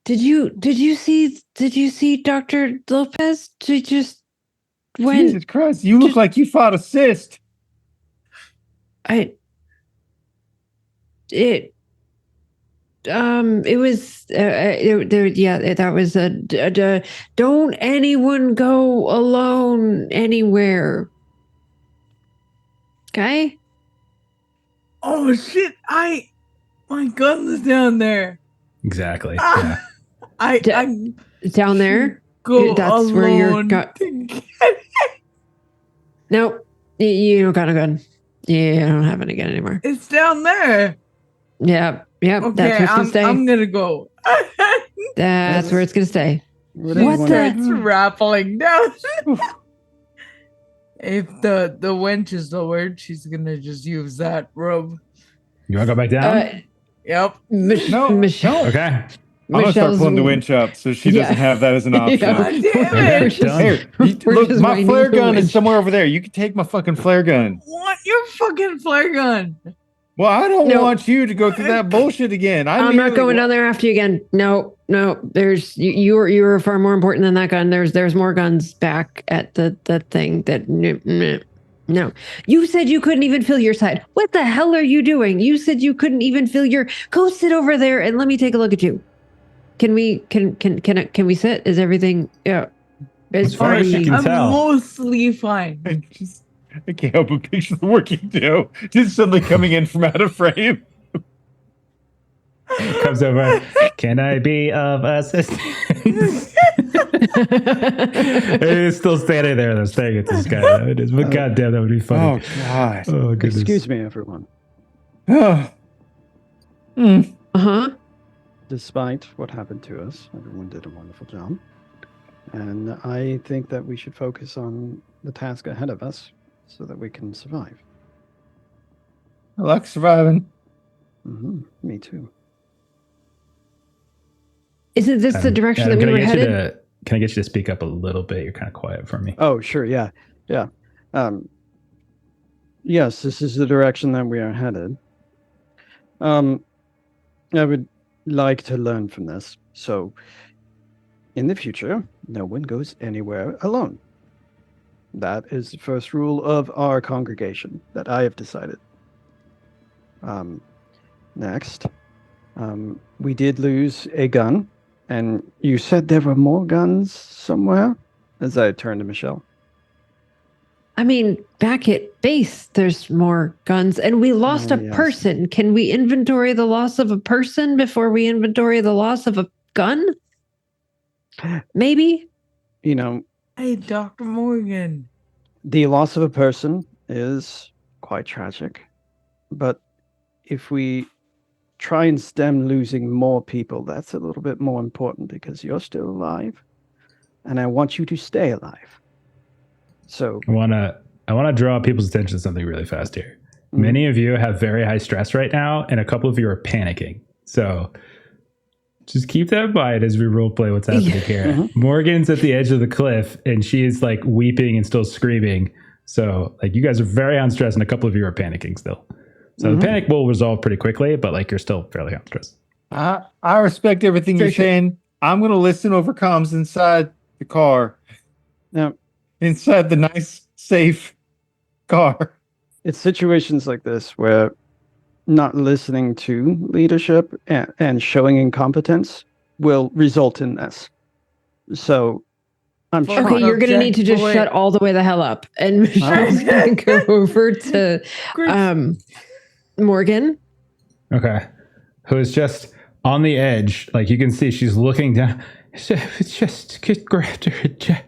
Did you see Dr. Lopez? She just went. Jesus Christ! You look like you fought a cyst. It was that was a don't anyone go alone anywhere. Okay. Oh shit! My gun is down there. Exactly. Yeah. I Down there. go That's alone where your gun. to get No, you don't got a gun. Yeah, I don't have any gun anymore. It's down there. Yeah. Okay, That's where it's gonna stay. I'm gonna go. That's where it's gonna stay. What What the- Starts rappelling down. If the winch is lowered, she's gonna just use that rope. You want to go back down? Yep. No, Michelle. Okay. I'm gonna start Michelle's- pulling the winch up so she Yeah. doesn't have that as an option. Yeah. God damn Okay, it! done. Here, We're look, just my winding flare the gun is winch. somewhere over there. You can take my fucking flare gun. Want your fucking flare gun? Well, I don't No. want you to go through that bullshit again. I'm not going down there after you again. No. There's you are far more important than that gun. There's more guns back at the thing that no. You said you couldn't even feel your side. What the hell are you doing? You said you couldn't even feel your. Go sit over there and let me take a look at you. Can we we sit? Is everything As far as you can I'm tell. mostly fine. I can't help but picture the working Joe just suddenly coming in from out of frame. Comes over. Can I be of assistance? It's still standing there, though, staring at this guy. It is, but goddamn, that would be funny. Oh God! Oh, goodness. Excuse me, everyone. Oh. Uh-huh. Despite what happened to us, everyone did a wonderful job. And I think that we should focus on the task ahead of us so that we can survive. I like surviving. Me too. Isn't this the direction that we were headed? Can I get you to speak up a little bit? You're kind of quiet for me. Oh, sure. Yeah. Yes, this is the direction that we are headed. I would like to learn from this. So, in the future, no one goes anywhere alone. That is the first rule of our congregation that I have decided. Next, we did lose a gun, and you said there were more guns somewhere? As I turned to Michelle. I mean, back at base, there's more guns, and we lost a Yes. person. Can we inventory the loss of a person before we inventory the loss of a gun? Maybe. You know, Hey, Dr. Morgan. the loss of a person is quite tragic, but if we try and stem losing more people, that's a little bit more important because you're still alive, and I want you to stay alive. So I want to draw people's attention to something really fast here. Many of you have very high stress right now, and a couple of you are panicking. So just keep that in mind as we role play what's happening here. Morgan's at the edge of the cliff, and she is like weeping and still screaming. So like you guys are very on stress, and a couple of you are panicking still. So the panic will resolve pretty quickly, but like you're still fairly on stress. I respect everything you're saying. I'm going to listen over comms inside the car. now, Inside the nice, safe car. it's situations like this where not listening to leadership and showing incompetence will result in this. So I'm Okay, Okay, trying. you're going to need to just Boy. shut all the way the hell up. And Michelle's going to go over to Morgan. Okay. Who is just on the edge. Like you can see she's looking down. It's just grabbed her.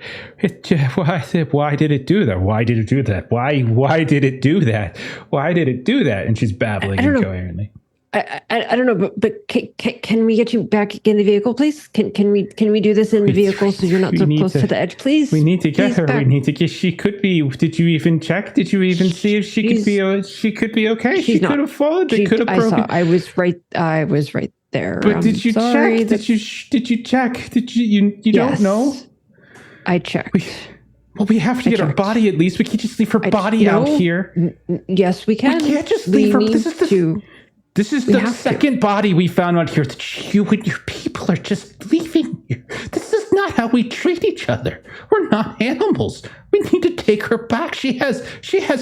Why did it do that? Why did it do that? Why did it do that? Why did it do that? And she's babbling I don't know. incoherently. I don't know, but can we get you back in the vehicle, please? Can we do this in the vehicle so you're not we so need close to the edge, please? We need to get Please her. back. We need to get. She could be. Did you even check? Did you even see if she could be? She could be okay. She she's not. could have fallen. They could have I broken. saw. I was right there. But did you sorry check? Did you check? Did you don't Yes. know? I checked. We have to get her checked. body at least. We can't just leave her body no. out here. Yes, we can. We can't just We leave her. need This is the to. This is We the have to. second body we found out here that you and your people are just leaving here. This is not how we treat each other. We're not animals. We need to take her back. She has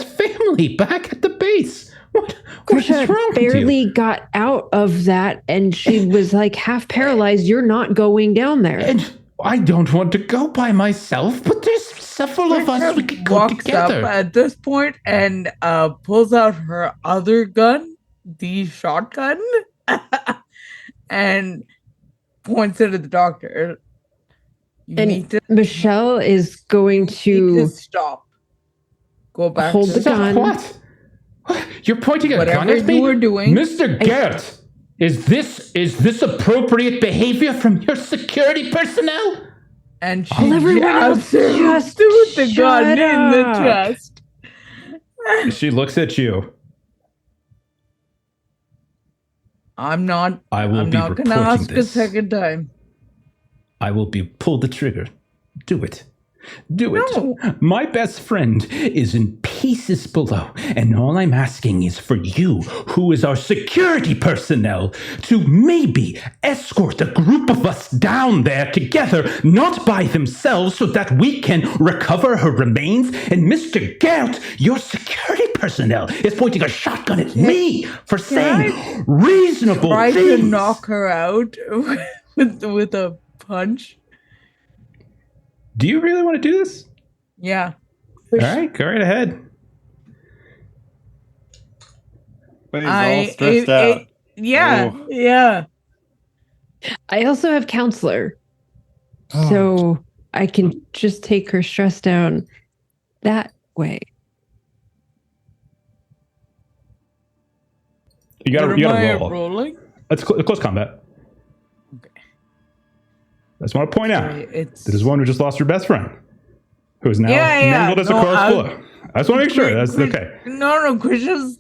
family back at the base. What is Grisha wrong with you? barely got out of that, and she was like half paralyzed. You're not going down there. And I don't want to go by myself, but there's several of us. We could go walks together. up at this point and pulls out her other gun, the shotgun, and points it at the doctor. You And need to Michelle is going to stop. Go back hold to the gun. What? You're pointing a gun Whatever at me? you were doing. Mr. Garrett, is this appropriate behavior from your security personnel? And she All everyone else just with the gun shut in the up. chest. She looks at you. I'm not I'm not gonna ask a second time. I will pull the trigger. Do it. Do it. No. My best friend is in pieces below, and all I'm asking is for you, who is our security personnel, to maybe escort a group of us down there together, not by themselves, so that we can recover her remains. And Mr. Garrett, your security personnel, is pointing a shotgun at me for saying reasonable Try things. to knock her out with a punch. Do you really want to do this? Yeah. All right, go right ahead. But he's all stressed out. Yeah, Oh. yeah. I also have counselor, so I can just take her stress down that way. You got What to am I roll. rolling? It's close combat. Okay. I just want to point out It's that is one who just lost her best friend, who is now Yeah, yeah. mangled as No, a corpse below. I just want to make sure that's Chris- okay. No, Christian's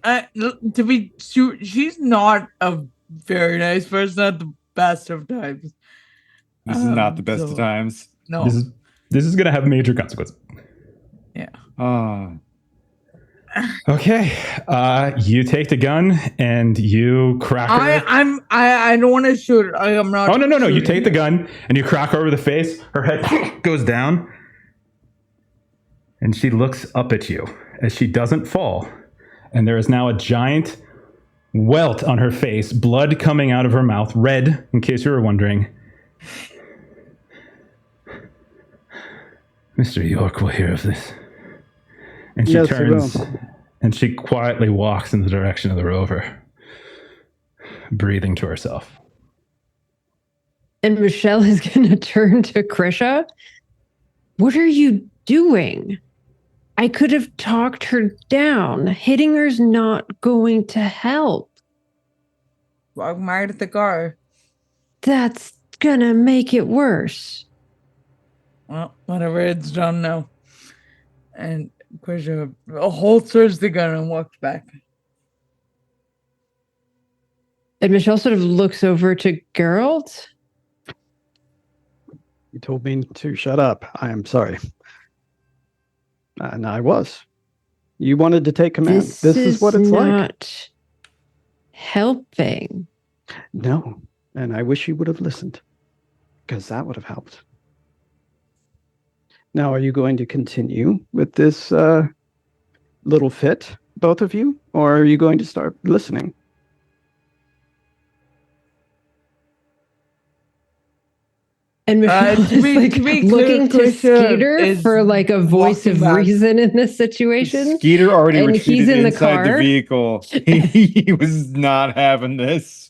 to be sure, she's not a very nice person at the best of times. This is not the best so- of times. No. This is going to have major consequences. Okay, you take the gun and you crack her. I don't want to shoot her. I'm not. Oh no! You shooting take the her. gun and you crack her over the face. Her head goes down, and she looks up at you as she doesn't fall. And there is now a giant welt on her face, blood coming out of her mouth, red, in case you were wondering. Mr. York will hear of this. And she Yes, I will. turns and she quietly walks in the direction of the rover, breathing to herself. And Michelle is going to turn to Krisha. What are you doing? I could have talked her down. Hitting her's not going to help. Walk Mar to the car. That's going to make it worse. Well, whatever, it's done now. And Krisha holsters the gun and walks back. And Michelle sort of looks over to Geralt. You told me to shut up. I am sorry. And I was. You wanted to take command. This is what it's like. Not helping. No. And I wish you would have listened, because that would have helped. Now, are you going to continue with this little fit, both of you? Or are you going to start listening? And Michelle to be- is like to be looking clear, to Krisha Skeeter is for like a voice of walking back. reason in this situation. Skeeter already And retreated he's in the inside the car. vehicle. He was not having this.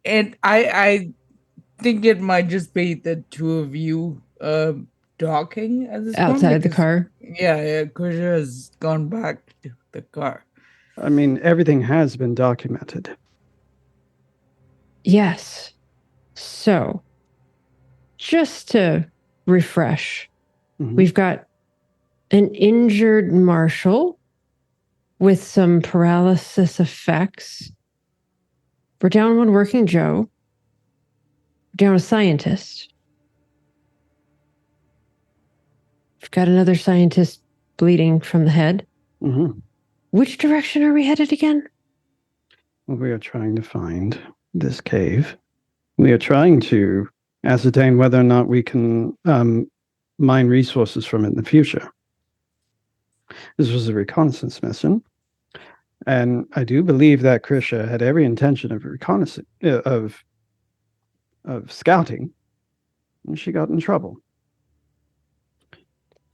And I think it might just be the two of you talking at this point. Outside the because- car. Yeah, Krisha has gone back to the car. I mean, everything has been documented. Yes. So, just to refresh, Mhm. we've got an injured Marshall with some paralysis effects. We're down one working Joe. We're down a scientist. We've got another scientist bleeding from the head. Mhm. Which direction are we headed again? Well, we are trying to find this cave. We are trying to ascertain whether or not we can mine resources from it in the future. This was a reconnaissance mission, and I do believe that Krisha had every intention of reconnaissance of scouting, and she got in trouble.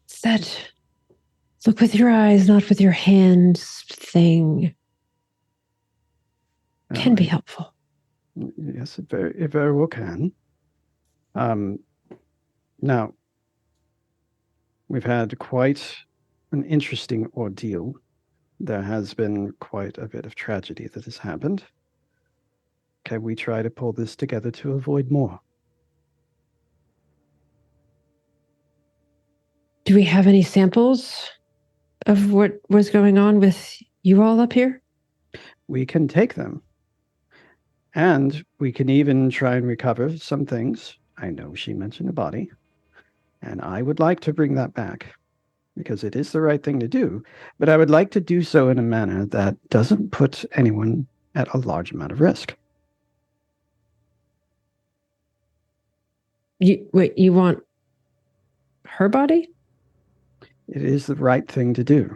It's that look with your eyes, not with your hands thing. Can be helpful. Yes, it very well can. Now, we've had quite an interesting ordeal. There has been quite a bit of tragedy that has happened. Can we try to pull this together to avoid more? Do we have any samples of what was going on with you all up here? We can take them. And we can even try and recover some things. I know she mentioned a body. And I would like to bring that back because it is the right thing to do. But I would like to do so in a manner that doesn't put anyone at a large amount of risk. You want her body? It is the right thing to do.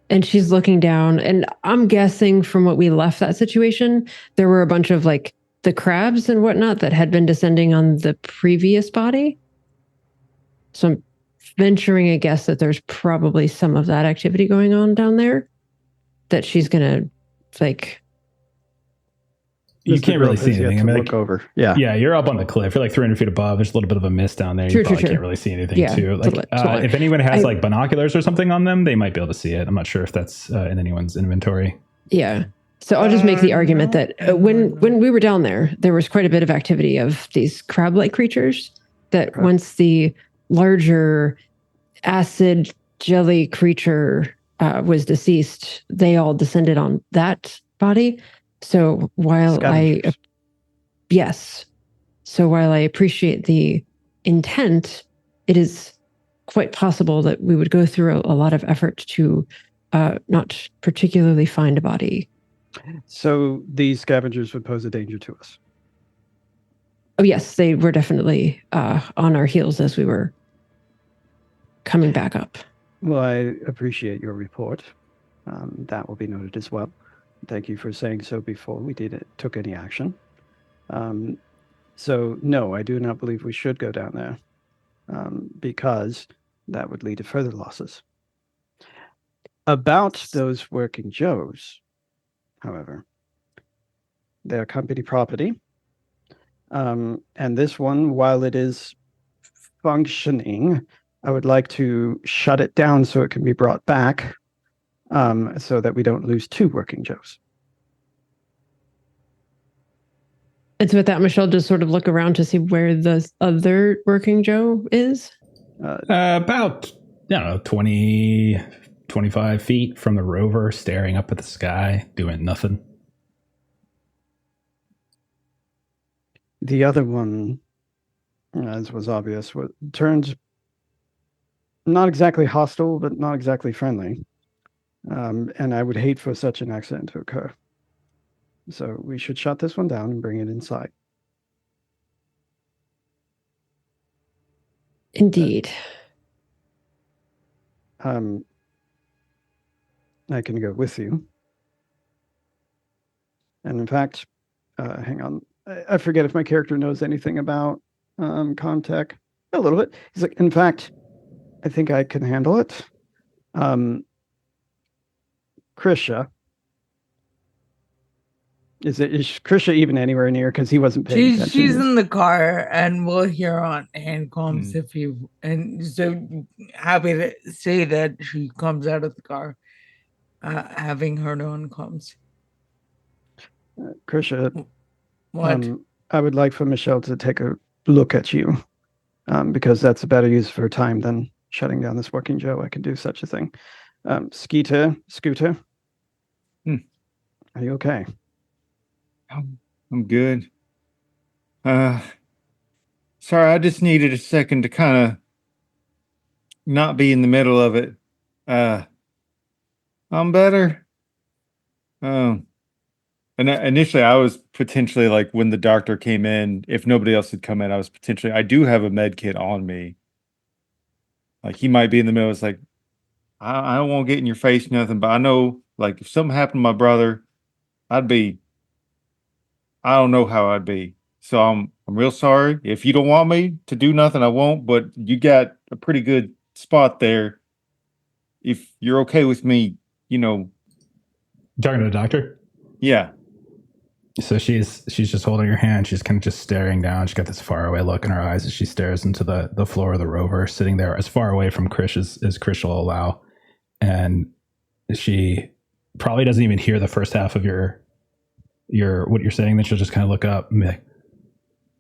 And she's looking down, and I'm guessing from what we left that situation, there were a bunch of like the crabs and whatnot that had been descending on the previous body. So I'm venturing a guess that there's probably some of that activity going on down there that she's gonna like. You Mr. can't really Grove see has yet anything. I to mean, look over. Yeah. Yeah, you're up on the cliff. You're like 300 feet above. There's a little bit of a mist down there. True, You probably true. can't really see anything Yeah, too. Like, totally. if anyone has like binoculars or something on them, they might be able to see it. I'm not sure if that's in anyone's inventory. Yeah. So I'll just make the argument no. that when we were down there, there was quite a bit of activity of these crab-like creatures that Okay. once the larger acid jelly creature was deceased, they all descended on that body. So while Scavengers. yes. So while I appreciate the intent, it is quite possible that we would go through a lot of effort to not particularly find a body. So these scavengers would pose a danger to us. Oh, yes, they were definitely on our heels as we were coming back up. Well, I appreciate your report. That will be noted as well. Thank you for saying so before we took any action. So, no, I do not believe we should go down there because that would lead to further losses. About those working Joes, however, they're company property. And this one, while it is functioning, I would like to shut it down so it can be brought back so that we don't lose 2 working Joes. And so with that, Michelle just sort of look around to see where the other working Joe is. About, I don't know, 20, 25 feet from the rover, staring up at the sky, doing nothing. The other one, as was obvious, turned not exactly hostile, but not exactly friendly. And I would hate for such an accident to occur. So we should shut this one down and bring it inside. Indeed. I can go with you. And in fact, hang on. I forget if my character knows anything about Comtech. A little bit. He's like, in fact, I think I can handle it. Krisha. Is Krisha even anywhere near? Because he wasn't paying attention. She's in the car, and we'll hear her on hand comms if you. And so happy to say that she comes out of the car, having heard on comms. Krisha, What? I would like for Michelle to take a look at you, because that's a better use of her time than shutting down this working Joe. I can do such a thing. Scooter, are you okay? I'm good. Sorry, I just needed a second to kind of not be in the middle of it. I'm better. And initially I was potentially like, when the doctor came in, if nobody else had come in, I do have a med kit on me. Like he might be in the middle. It's like, I don't want to get in your face, nothing, but I know like if something happened to my brother, I don't know how I'd be. So I'm real sorry. If you don't want me to do nothing, I won't, but you got a pretty good spot there. If you're okay with me, Talking to the doctor? Yeah. So she's just holding her hand. She's kind of just staring down. She's got this faraway look in her eyes as she stares into the floor of the rover, sitting there as far away from Krish as Krish will allow. And she probably doesn't even hear the first half of your what you're saying. Then she'll just kind of look up and be like,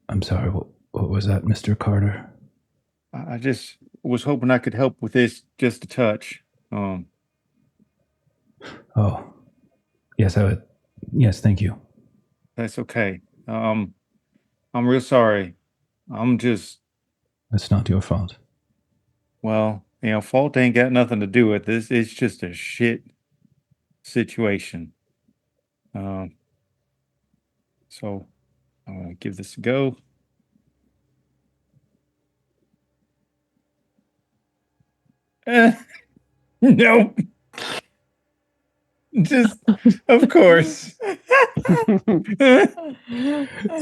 I'm sorry, what was that, Mr. Carter? I just was hoping I could help with this just a touch. Oh, yes, I would. Yes, thank you. That's okay. I'm real sorry. It's not your fault. Well, fault ain't got nothing to do with this. It's just a shit situation. So I'm gonna give this a go. Nope. Just, of course.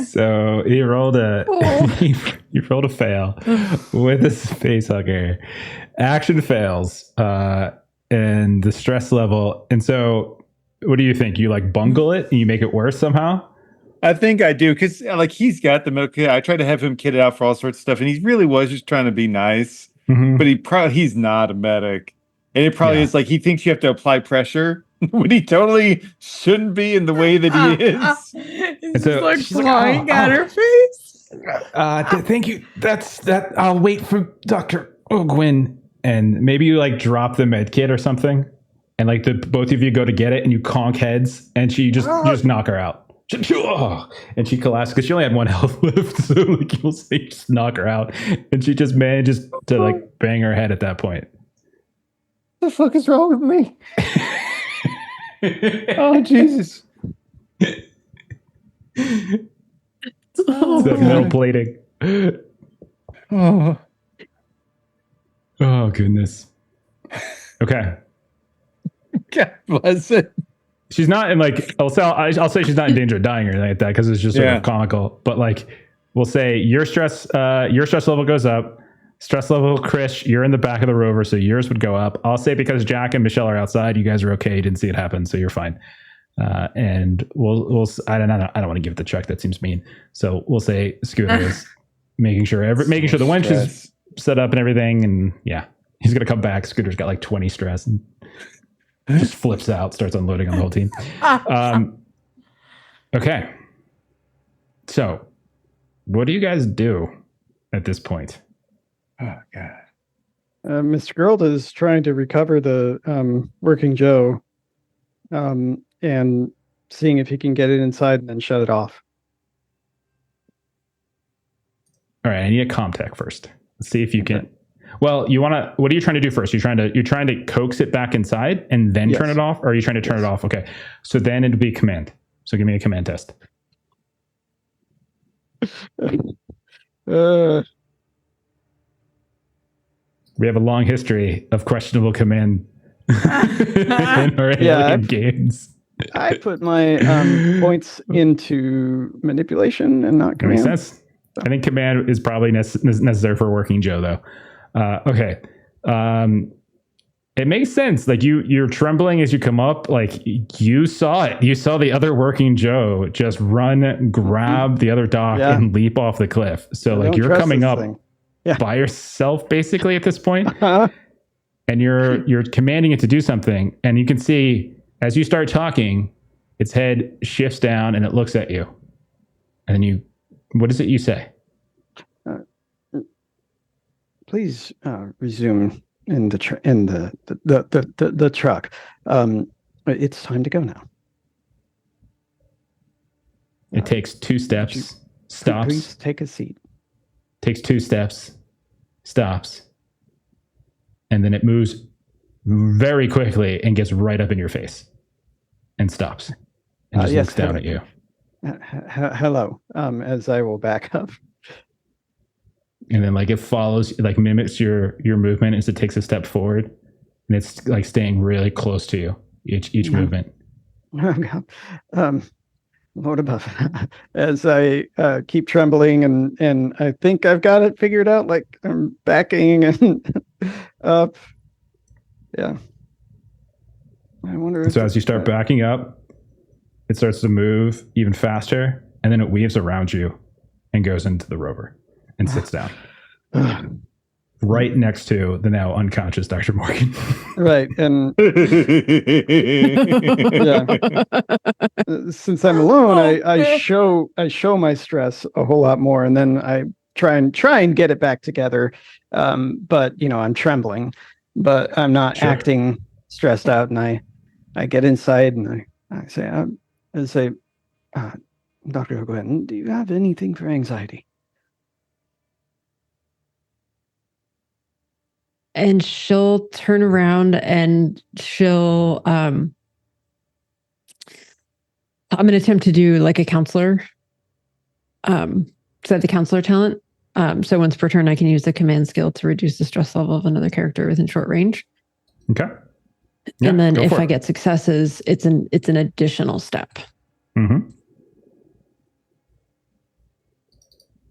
So he rolled a he rolled a fail with a face hugger. Action fails, and the stress level. And so, what do you think? You like bungle it and you make it worse somehow? I think I do, because like he's got the milk. I tried to have him kitted out for all sorts of stuff, and he really was just trying to be nice. Mm-hmm. But he's not a medic, and it probably is like he thinks you have to apply pressure when he totally shouldn't be in the way that he is. It's so like she's like, flying at her face. Thank you. That's that. I'll wait for Dr. Ogwin. And maybe you like drop the med kit or something, and like both of you go to get it, and you conk heads, and you just knock her out. And she collapses because she only had 1 health left, so like you'll see, just knock her out, and she just manages to like bang her head at that point. What the fuck is wrong with me? Oh Jesus! It's that metal plating. Oh goodness. Okay. God bless it. She's not in like I'll say she's not in danger of dying or anything like that because it's just sort of comical. But like we'll say your stress level goes up. Stress level, Chris, you're in the back of the rover, so yours would go up. I'll say because Jack and Michelle are outside, you guys are okay. You didn't see it happen, so you're fine. And we'll I don't want to give it the check. That seems mean. So we'll say Scooter is making sure the winch is set up and everything. And yeah, he's gonna come back. Scooter's got like 20 stress and just flips out, starts unloading on the whole team. Okay. So, what do you guys do at this point? Oh God. Mr. Gerald is trying to recover the working Joe and seeing if he can get it inside and then shut it off. All right, I need a comm tech first. Let's see if you can. Well, what are you trying to do first? You're trying to coax it back inside and then turn it off, or are you trying to turn it off? Okay. So then it'd be command. So give me a command test. We have a long history of questionable command in our alien games. I put my points into manipulation and not That command. makes sense. I think command is probably necessary for working Joe, though. Okay. It makes sense. Like you're trembling as you come up. Like you saw it. You saw the other working Joe just run, grab the other dock, and leap off the cliff. So like you're coming up by yourself basically at this point, and you're commanding it to do something. And you can see as you start talking, its head shifts down and it looks at you. And then what is it you say? Please resume in the truck. It's time to go now. It takes 2 steps, stops. Please take a seat. Takes 2 steps, stops, and then it moves very quickly and gets right up in your face and stops and just looks down at you. Hello. As I will back up. And then like it follows, like mimics your movement as it takes a step forward, and it's like staying really close to you each movement. What about as I keep trembling and I think I've got it figured out, like I'm backing and up. Yeah. I wonder. So as you start backing up, it starts to move even faster, and then it weaves around you and goes into the rover and sits down right next to the now unconscious Dr. Morgan. Right. And since I'm alone, I show my stress a whole lot more, and then I try and get it back together. But I'm trembling, but I'm not acting stressed out, and I get inside and I say, Dr. O'Gwen, do you have anything for anxiety? And she'll turn around and she'll I'm going to attempt to do like a counselor. So I have the counselor talent. So once per turn, I can use the command skill to reduce the stress level of another character within short range. Okay. Yeah, and then if I get successes, it's an additional step. Mm-hmm.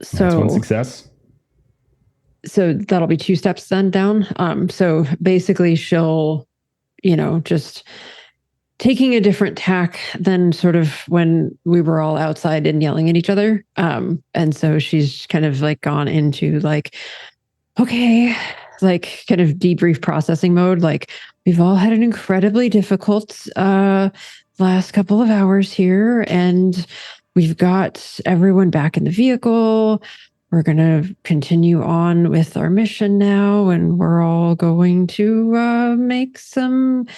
So that's one success. So that'll be 2 steps then down. So basically she'll, just taking a different tack than sort of when we were all outside and yelling at each other. And so she's kind of like gone into like, okay, like kind of debrief processing mode. Like we've all had an incredibly difficult last couple of hours here, and we've got everyone back in the vehicle. We're going to continue on with our mission now, and we're all going to make some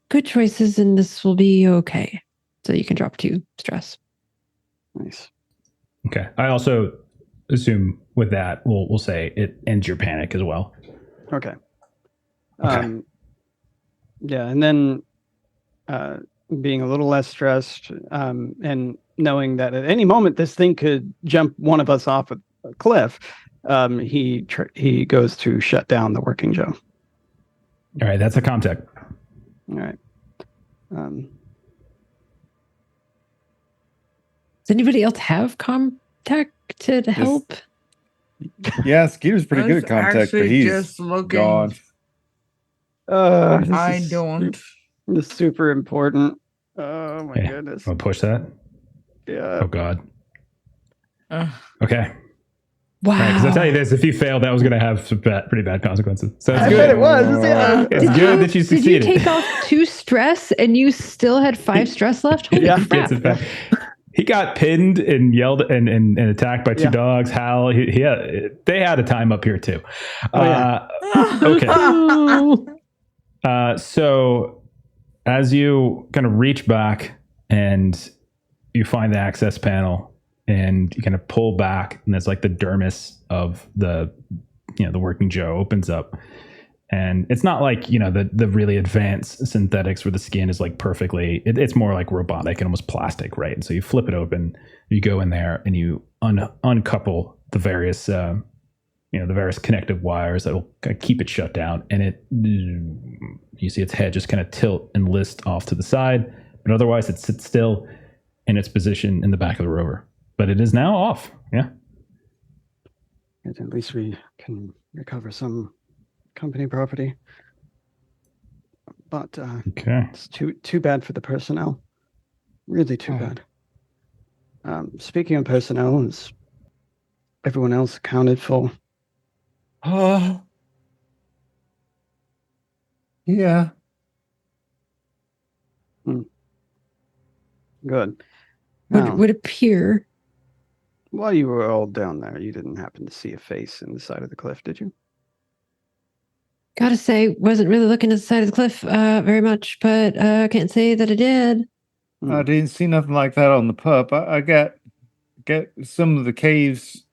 good choices, and this will be okay. So you can drop 2 stress. Nice. Okay. I also assume with that, we'll say it ends your panic as well. Okay. Yeah, and then being a little less stressed, and knowing that at any moment this thing could jump one of us off a cliff, he goes to shut down the working Joe. All right, that's a contact. All right. Does anybody else have contact? to help? Yeah, Skeeter's pretty I good was at contact, but actually he's just looking. gone. This I is don't. This is super important. Oh my Yeah. goodness. I'll push that. Yeah. Oh God. Uh, Okay. Wow. All right, because I'll tell you this: if you failed, that was going to have some pretty bad consequences. So it's I good. bet it was. Yeah. It's good that you Did succeeded. you take off 2 stress and you still had 5 stress left? Holy Yeah. crap. Gets it back. He got pinned and yelled and attacked by 2 Yeah. dogs. Hal, they had a time up here too. Oh, yeah. Okay. Oh. So as you kind of reach back and you find the access panel and you kind of pull back, and there's like the dermis of the working Joe opens up. And it's not like, the really advanced synthetics where the skin is like perfectly, it's more like robotic and almost plastic, right? And so you flip it open, you go in there and you uncouple the various, the various connective wires that will keep it shut down. And you see its head just kind of tilt and list off to the side, but otherwise it sits still in its position in the back of the rover. But it is now off. Yeah. And at least we can recover some company property. But Okay. it's too bad for the personnel. Really too bad. Speaking of personnel, is everyone else accounted for? Yeah. Good. Now, Would appear. while you were all down there, you didn't happen to see a face in the side of the cliff, did you? Gotta say, wasn't really looking at the side of the cliff very much, but can't say that I did. I didn't see nothing like that on the pup. I got some of the caves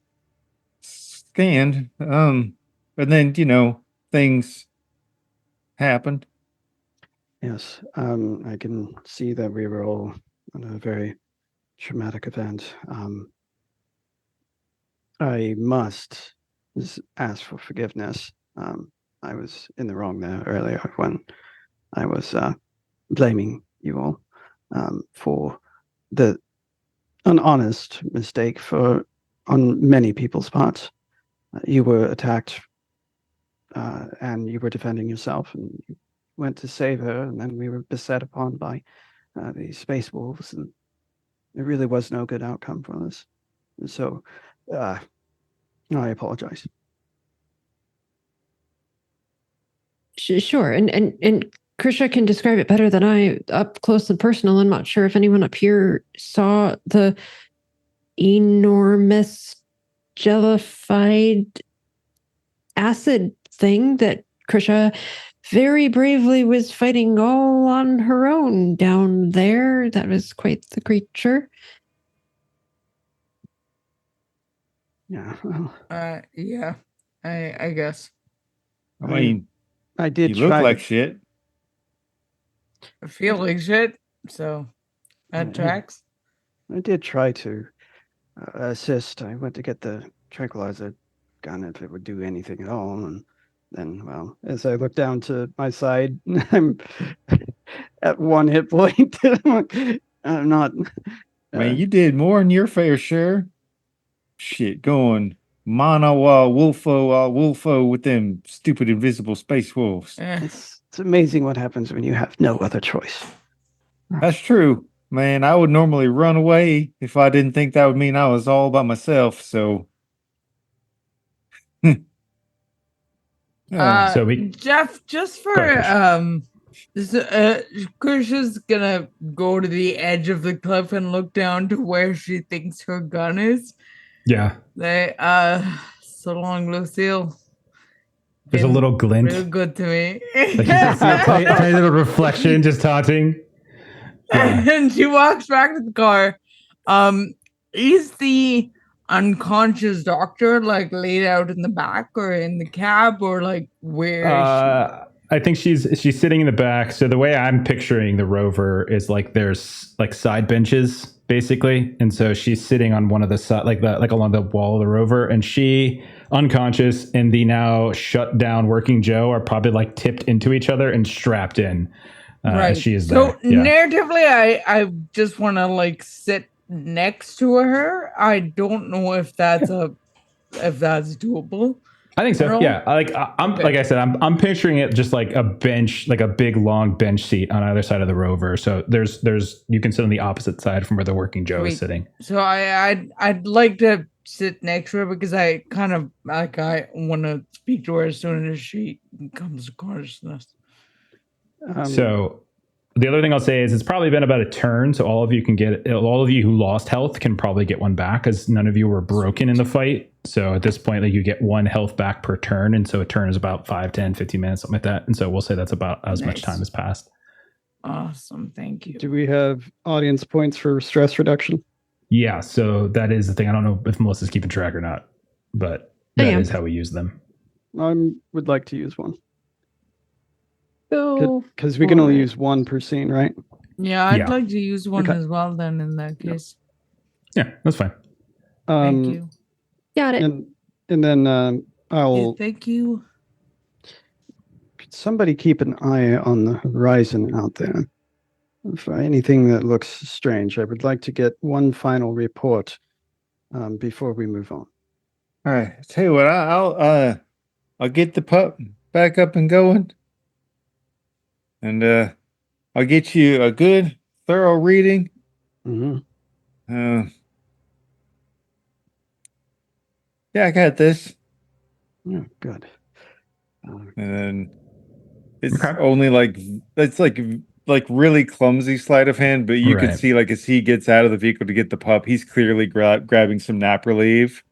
scanned. And then, things happened. Yes, I can see that we were all in a very traumatic event. I must ask for forgiveness. I was in the wrong there earlier when I was blaming you all for an honest mistake on many people's parts. You were attacked and you were defending yourself, and you went to save her, and then we were beset upon by the space wolves, and there really was no good outcome for this. And so I apologize. Sure, and Krisha can describe it better than I, up close and personal. I'm not sure if anyone up here saw the enormous jellified acid thing that Krisha very bravely was fighting all on her own down there. That was quite the creature. Yeah, well, yeah, I guess. I mean, I did you look try. like shit. I feel like shit, so that Mhm. tracks. I did try to assist. I went to get the tranquilizer gun if it would do anything at all, and then, well, as I look down to my side, I'm at 1 hit point. I'm not. Man, you did more than your fair share. Shit, going mono wolfo with them stupid invisible space wolves. It's amazing what happens when you have no other choice. That's true. Man, I would normally run away if I didn't think that would mean I was all by myself, so. So we- Jeff, just for Go ahead, Krisha's gonna go to the edge of the cliff and look down to where she thinks her gun is. Yeah. So long, Lucille. There's a Been little glint. real good to me. Like you can see a tiny little reflection just taunting. Yeah. And she walks back to the car. Is the unconscious doctor like laid out in the back or in the cab, or like where is she? I think she's sitting in the back. So the way I'm picturing the rover is like there's like side benches basically, and so she's sitting on one of the side, like along the wall of the rover, and she unconscious and the now shut down working Joe are probably like tipped into each other and strapped in. Right. She is so there. Yeah. narratively, I just want to like sit next to her. I don't know if that's doable. I think so. Roll? Yeah. I'm Okay. like I said, I'm picturing it just like a bench, like a big long bench seat on either side of the rover. So there's you can sit on the opposite side from where the working Joe is Sweet. sitting. So I'd like to sit next to her because I kind of like I want to speak to her as soon as she comes across us. So the other thing I'll say is it's probably been about a turn, so all of you who lost health can probably get one back, because none of you were broken in the fight. So at this point, like, you get one health back per turn, and so a turn is about 5, 10, 15 minutes, something like that. And so we'll say that's about as much Nice. time has passed. Awesome, thank you. Do we have audience points for stress reduction? Yeah, so that is the thing. I don't know if Melissa's keeping track or not, but that is how we use them. I would like to use one. Go. Because we can only for it. use one per scene, right? Yeah, I'd Yeah. like to use one Okay. as well. Then in that case, Yeah, that's fine. thank you. Got it. And then I'll Thank you. somebody keep an eye on the horizon out there for anything that looks strange. I would like to get one final report before we move on. All right. Tell you what, I'll get the pup back up and going, and I'll get you a good, thorough reading. Mm-hmm. Yeah, I got this. Oh, good. And then it's Okay. only like it's like really clumsy sleight of hand, but you can Right. see, like, as he gets out of the vehicle to get the pup, he's clearly grabbing some nap relief.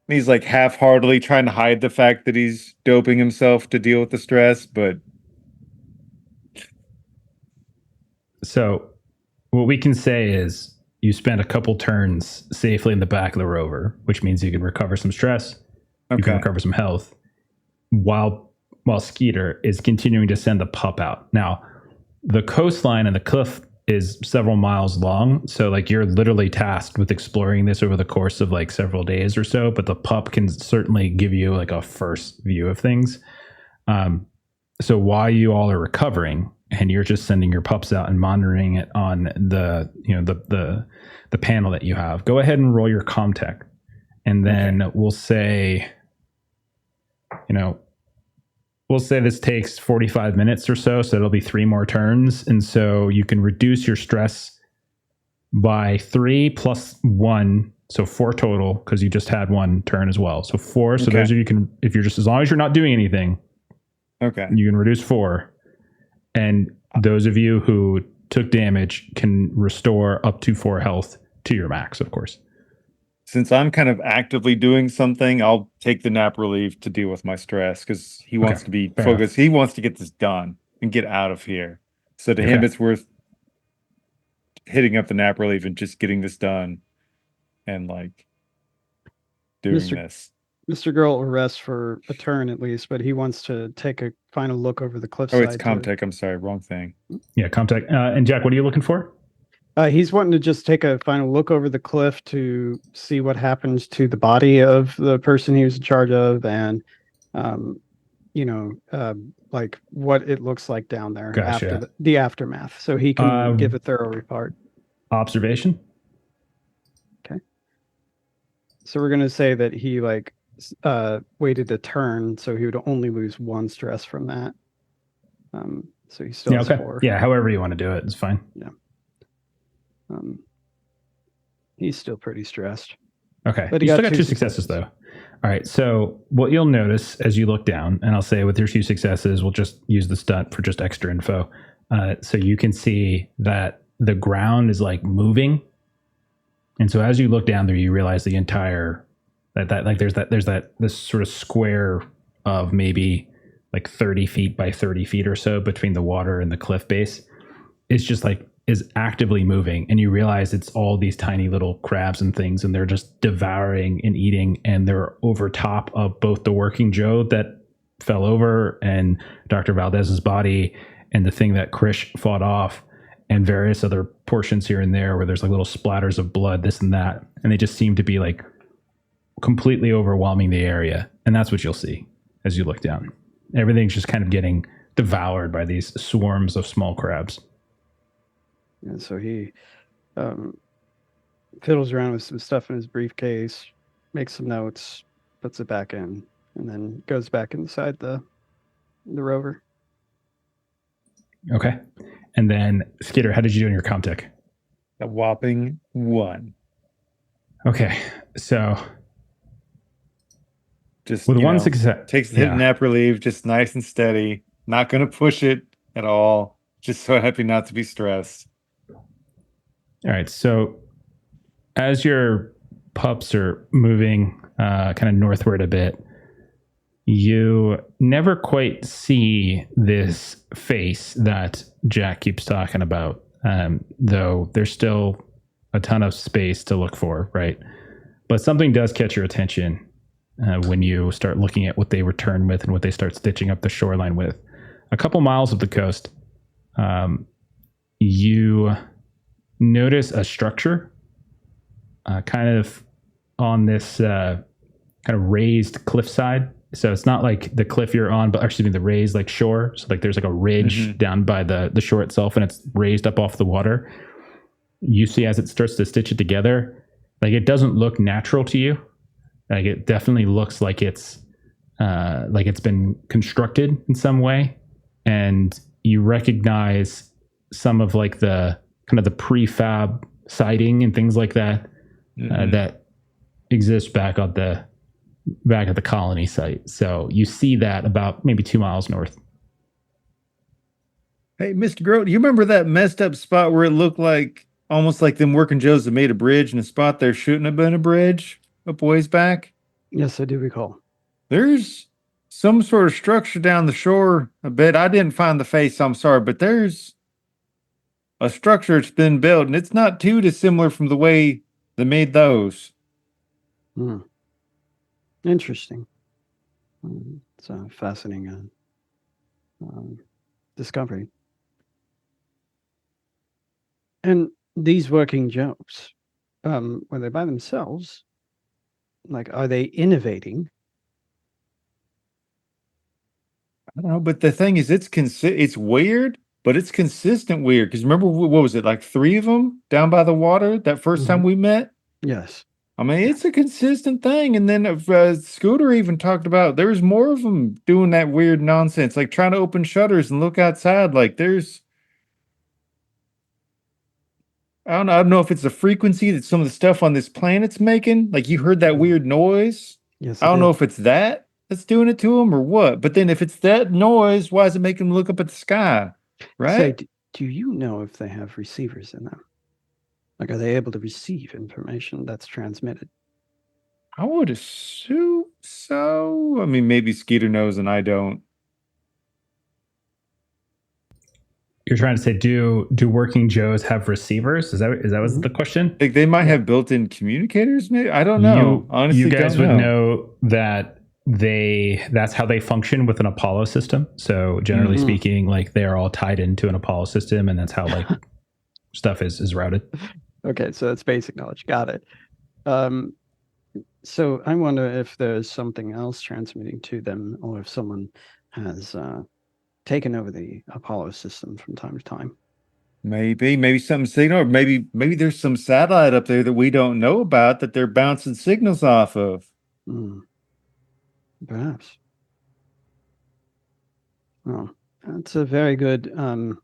And he's like half-heartedly trying to hide the fact that he's doping himself to deal with the stress, but So what we can say is you spent a couple turns safely in the back of the rover, which means you can recover some stress, you can okay. recover some health, while Skeeter is continuing to send the pup out. Now, the coastline and the cliff is several miles long, so like you're literally tasked with exploring this over the course of like several days or so, but the pup can certainly give you like a first view of things. So while you all are recovering and you're just sending your pups out and monitoring it on the the panel that you have, go ahead and roll your comtech, and then we'll say this takes 45 minutes or so, so it'll be 3 more turns. And so you can reduce your stress by 3 plus 1, so 4 total, because you just had 1 turn as well. So 4. So those of you can, if you're just, as long as you're not doing anything, you can reduce 4. And those of you who took damage can restore up to 4 health to your max, of course. Since I'm kind of actively doing something, I'll take the nap relief to deal with my stress, because he wants to be focused. He wants to get this done and get out of here. So to him, it's worth hitting up the nap relief and just getting this done and like doing this. Mr. Girl will rest for a turn at least, but he wants to take a final look over the cliffside. Oh, it's Comtech. I'm sorry, wrong thing. Yeah, Comtech. And Jack, what are you looking for? He's wanting to just take a final look over the cliff to see what happens to the body of the person he was in charge of, and like what it looks like down there after the aftermath, so he can give a thorough report. Observation. Okay. So we're going to say that he waited a turn, so he would only lose 1 stress from that. So he still has 4. Yeah, however you want to do it, it's fine. Yeah. He's still pretty stressed. Okay. But you still got 2 successes though. All right. So what you'll notice as you look down, and I'll say with your 2 successes, we'll just use the stunt for just extra info. So you can see that the ground is like moving. And so as you look down there, you realize the entire this sort of square of maybe like 30 feet by 30 feet or so between the water and the cliff base is just like is actively moving, and you realize it's all these tiny little crabs and things, and they're just devouring and eating, and they're over top of both the working Joe that fell over and Dr. Valdez's body and the thing that Krish fought off, and various other portions here and there where there's like little splatters of blood, this and that, and they just seem to be like completely overwhelming the area. And that's what you'll see as you look down. Everything's just kind of getting devoured by these swarms of small crabs. And so he fiddles around with some stuff in his briefcase, makes some notes, puts it back in, and then goes back inside the rover. Okay. And then, Skitter, how did you do in your comp tech? A whopping 1. Okay. So, Just with you one know, success. takes the hit Yeah. nap relief, just nice and steady. Not going to push it at all. Just so happy not to be stressed. All right. So, as your pups are moving kind of northward a bit, you never quite see this face that Jack keeps talking about, though there's still a ton of space to look for, right? But something does catch your attention when you start looking at what they return with and what they start stitching up the shoreline with. A couple miles of the coast, you notice a structure kind of on this kind of raised cliffside. So it's not like the cliff you're on, but actually the raised like shore. So like there's like a ridge down by the shore itself, and it's raised up off the water. You see as it starts to stitch it together, like it doesn't look natural to you. Like it definitely looks like it's been constructed in some way, and you recognize some of like the kind of the prefab siding and things like that that exist back at the colony site. So you see that about maybe 2 miles north. Hey, Mr. Grote, you remember that messed up spot where it looked like almost like them working Joes that made a bridge in a spot there shouldn't have been a bridge up ways back? Yes, I do recall. There's some sort of structure down the shore a bit. I didn't find the face, I'm sorry, but there's a structure that's been built, and it's not too dissimilar from the way they made those. Interesting. It's a fascinating discovery. And these working Joes, were they by themselves? Like, are they innovating? I don't know, but the thing is, it's weird, but it's consistent weird. Because remember, what was it, like 3 of them down by the water that first time we met? Yes. I mean, it's a consistent thing. And then Scooter even talked about there's more of them doing that weird nonsense, like trying to open shutters and look outside. Like I don't know if it's the frequency that some of the stuff on this planet's making. Like you heard that weird noise. Yes. I don't know if it's that's doing it to them or what. But then if it's that noise, why is it making them look up at the sky? Right? So, do you know if they have receivers in them? Like, are they able to receive information that's transmitted? I would assume so. I mean, maybe Skeeter knows and I don't. You're trying to say, do working Joes have receivers? Is that was the question? Like they might have built-in communicators, maybe? I don't know. Honestly, you guys don't would know that that's how they function with an Apollo system. So generally speaking, like they're all tied into an Apollo system, and that's how like stuff is routed. Okay, so that's basic knowledge. Got it. So I wonder if there's something else transmitting to them, or if someone has taken over the Apollo system from time to time. Maybe something signal, or maybe there's some satellite up there that we don't know about that they're bouncing signals off of. Perhaps. Oh, that's a very good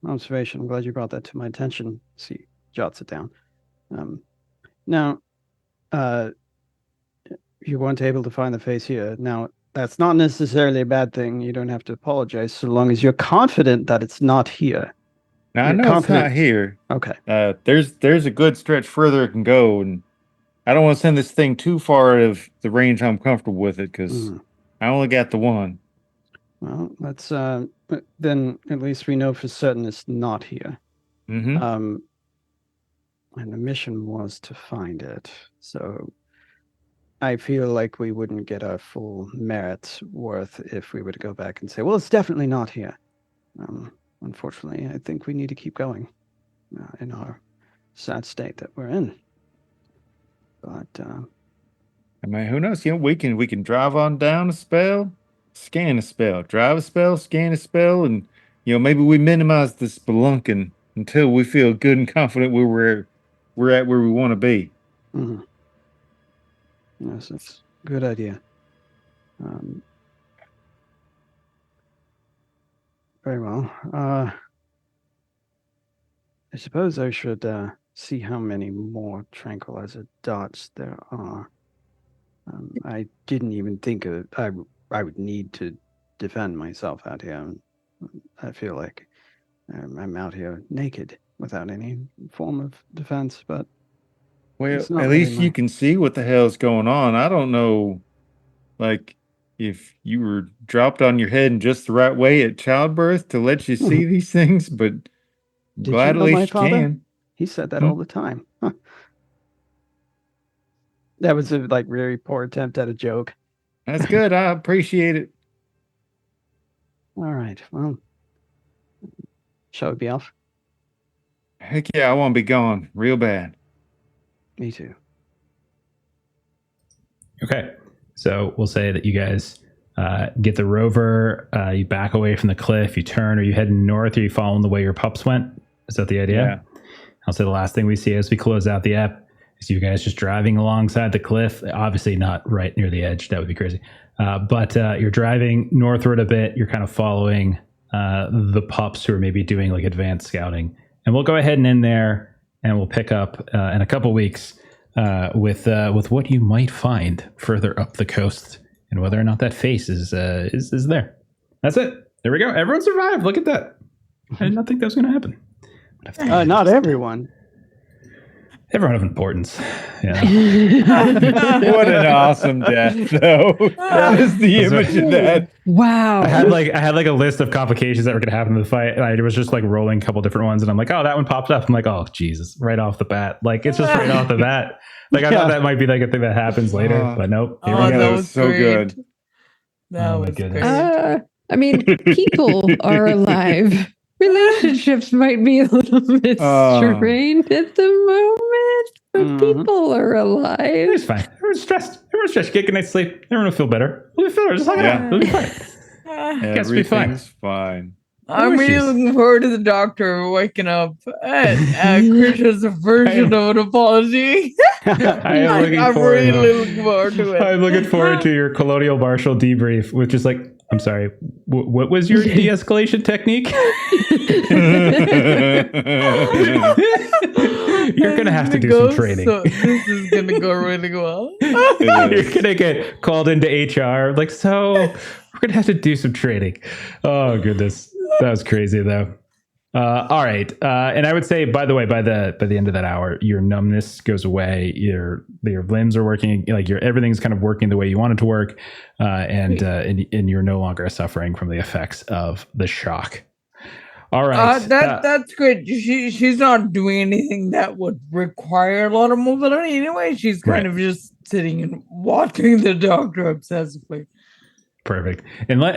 observation. I'm glad you brought that to my attention. See, jots it down. Now, you weren't able to find the face here. Now, that's not necessarily a bad thing. You don't have to apologize so long as you're confident that it's not here. Now, I know it's not here. Okay. There's a good stretch further it can go, and I don't want to send this thing too far out of the range I'm comfortable with it, because I only got the one. Well, let's then at least we know for certain it's not here. And the mission was to find it. So I feel like we wouldn't get our full merits worth if we were to go back and say, well, it's definitely not here. Unfortunately, I think we need to keep going in our sad state that we're in. But I mean, who knows? We can drive on down a spell, scan a spell, drive a spell, scan a spell, and maybe we minimize the spelunking until we feel good and confident we're at where we want to be. Mhm. Yes, that's a good idea. Very well. I suppose I should see how many more tranquilizer dots there are. I didn't even think I would need to defend myself out here. I feel like I'm out here naked without any form of defense, but Well, it's not at really least you can see what the hell's going on. I don't know, like, if you were dropped on your head in just the right way at childbirth to let you see these things, but Did glad you at know my least you father? can. He said that Hmm? all the time. Huh. That was a very poor attempt at a joke. That's good. I appreciate it. All right. Well, shall we be off? Heck yeah, I want to be gone real bad. Me too. Okay. So we'll say that you guys get the rover, you back away from the cliff, you turn, are you heading north, or are you following the way your pups went? Is that the idea? Yeah. I'll say the last thing we see as we close out the app is you guys just driving alongside the cliff. Obviously not right near the edge. That would be crazy. But you're driving northward a bit. You're kind of following the pups who are maybe doing like advanced scouting. And we'll go ahead and in there and we'll pick up in a couple weeks with what you might find further up the coast and whether or not that face is there. That's it. There we go. Everyone survived. Look at that. I did not think that was going to happen. Not everyone. Everyone of importance. Yeah. What an awesome death, though. That is the image of that. Wow. I had like a list of complications that were going to happen in the fight, and I was just like rolling a couple different ones, and I'm like, oh, that one popped up. I'm like, oh, Jesus, right off the bat. Like, it's just right off the bat. Like, I thought that might be like a thing that happens later, but nope. Here we Oh, go. that was was so great. good. That Oh my was goodness. great. I mean, people are alive. Relationships might be a little bit strained at the moment, but people are alive. It's fine. Everyone's stressed. Everyone's stressed. Get a good night's sleep. Everyone will feel better. We'll be better. Just hug it out. It'll be fine. Guess we'll be fine. Everything's fine. I'm No really issues. looking forward to the doctor waking up at Krisha's version of an apology. I am looking I'm forward. really looking forward to it. I'm looking forward to your colonial marshal debrief, which is like, I'm sorry, what was your de-escalation technique? You're gonna have to do some training. So this is gonna go really well. You're gonna get called into HR. Like, so we're gonna have to do some training. Oh goodness, that was crazy though. All right, and I would say, by the way, by the end of that hour, your numbness goes away. Your limbs are working, like everything's kind of working the way you want it to work, and you're no longer suffering from the effects of the shock. All right, That's good. She's not doing anything that would require a lot of mobility anyway. She's kind of just sitting and watching the doctor obsessively. Perfect. And we'll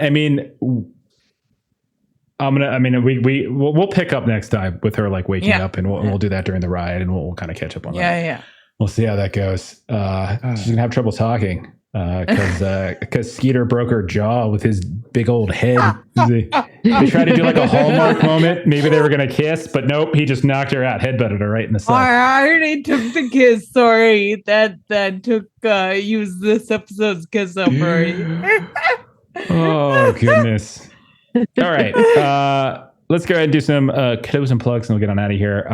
pick up next time with her like waking up, and we'll do that during the ride, and we'll kind of catch up on that. Yeah. We'll see how that goes. She's gonna have trouble talking because Skeeter broke her jaw with his big old head. They tried to do like a Hallmark moment. Maybe they were gonna kiss, but nope. He just knocked her out, headbutted her right in the side. I already took the kiss. Sorry, that took use this episode's kiss up already. Oh goodness. All right. Let's go ahead and do some close and plugs, and we'll get on out of here.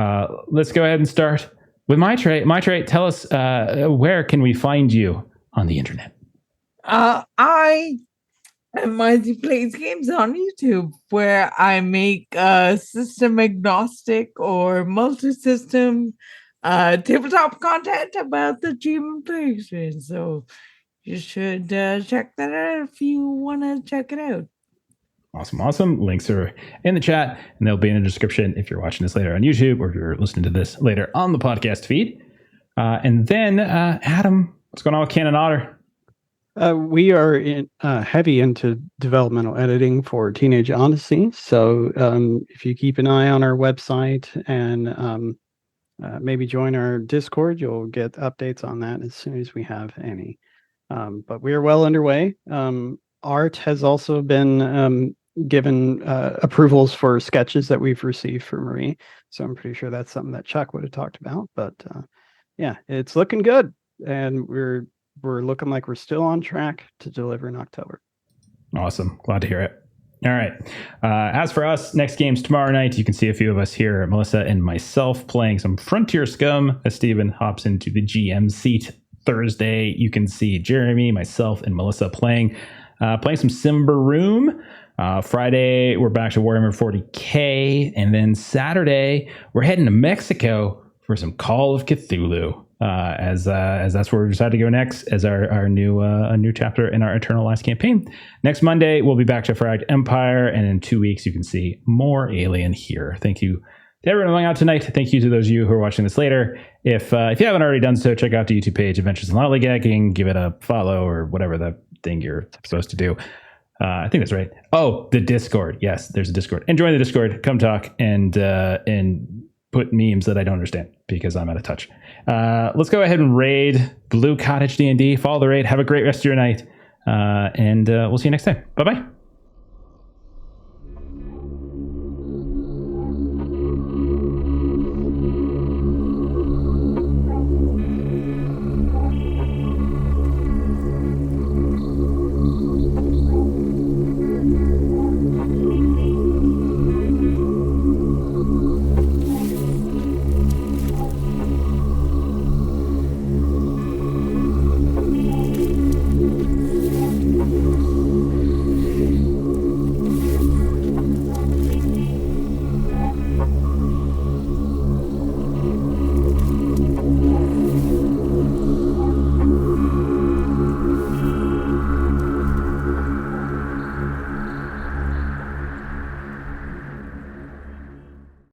Let's go ahead and start with Mytrate. Tell us where can we find you on the internet? I plays games on YouTube, where I make system agnostic or multi-system tabletop content about the GM play experience. So you should check that out if you want to check it out. Awesome. Links are in the chat, and they'll be in the description if you're watching this later on YouTube or if you're listening to this later on the podcast feed. And then, Adam, what's going on with Canon Otter? We are heavy into developmental editing for Teenage Odyssey. So if you keep an eye on our website and maybe join our Discord, you'll get updates on that as soon as we have any. But we are well underway. Art has also been given approvals for sketches that we've received for Marie. So I'm pretty sure that's something that Chuck would have talked about. But yeah, it's looking good, and we're looking like we're still on track to deliver in October. Awesome. Glad to hear it. All right. As for us, next game's tomorrow night. You can see a few of us here, Melissa and myself, playing some Frontier Scum as Steven hops into the GM seat. Thursday, you can see Jeremy, myself, and Melissa playing some Simber Room. Friday, we're back to Warhammer 40K. And then Saturday, we're heading to Mexico for some Call of Cthulhu. As that's where we decided to go next as our new chapter in our Eternal Lies campaign. Next Monday, we'll be back to Frag Empire. And in 2 weeks, you can see more Alien here. Thank you to everyone going out tonight. Thank you to those of you who are watching this later. If you haven't already done so, check out the YouTube page, Adventures in Lollygagging. Give it a follow or whatever the thing you're supposed to do. I think that's right. Oh, the Discord. Yes, there's a Discord. And join the Discord. Come talk and put memes that I don't understand because I'm out of touch. Let's go ahead and raid Blue Cottage D&D. Follow the raid. Have a great rest of your night. And we'll see you next time. Bye-bye.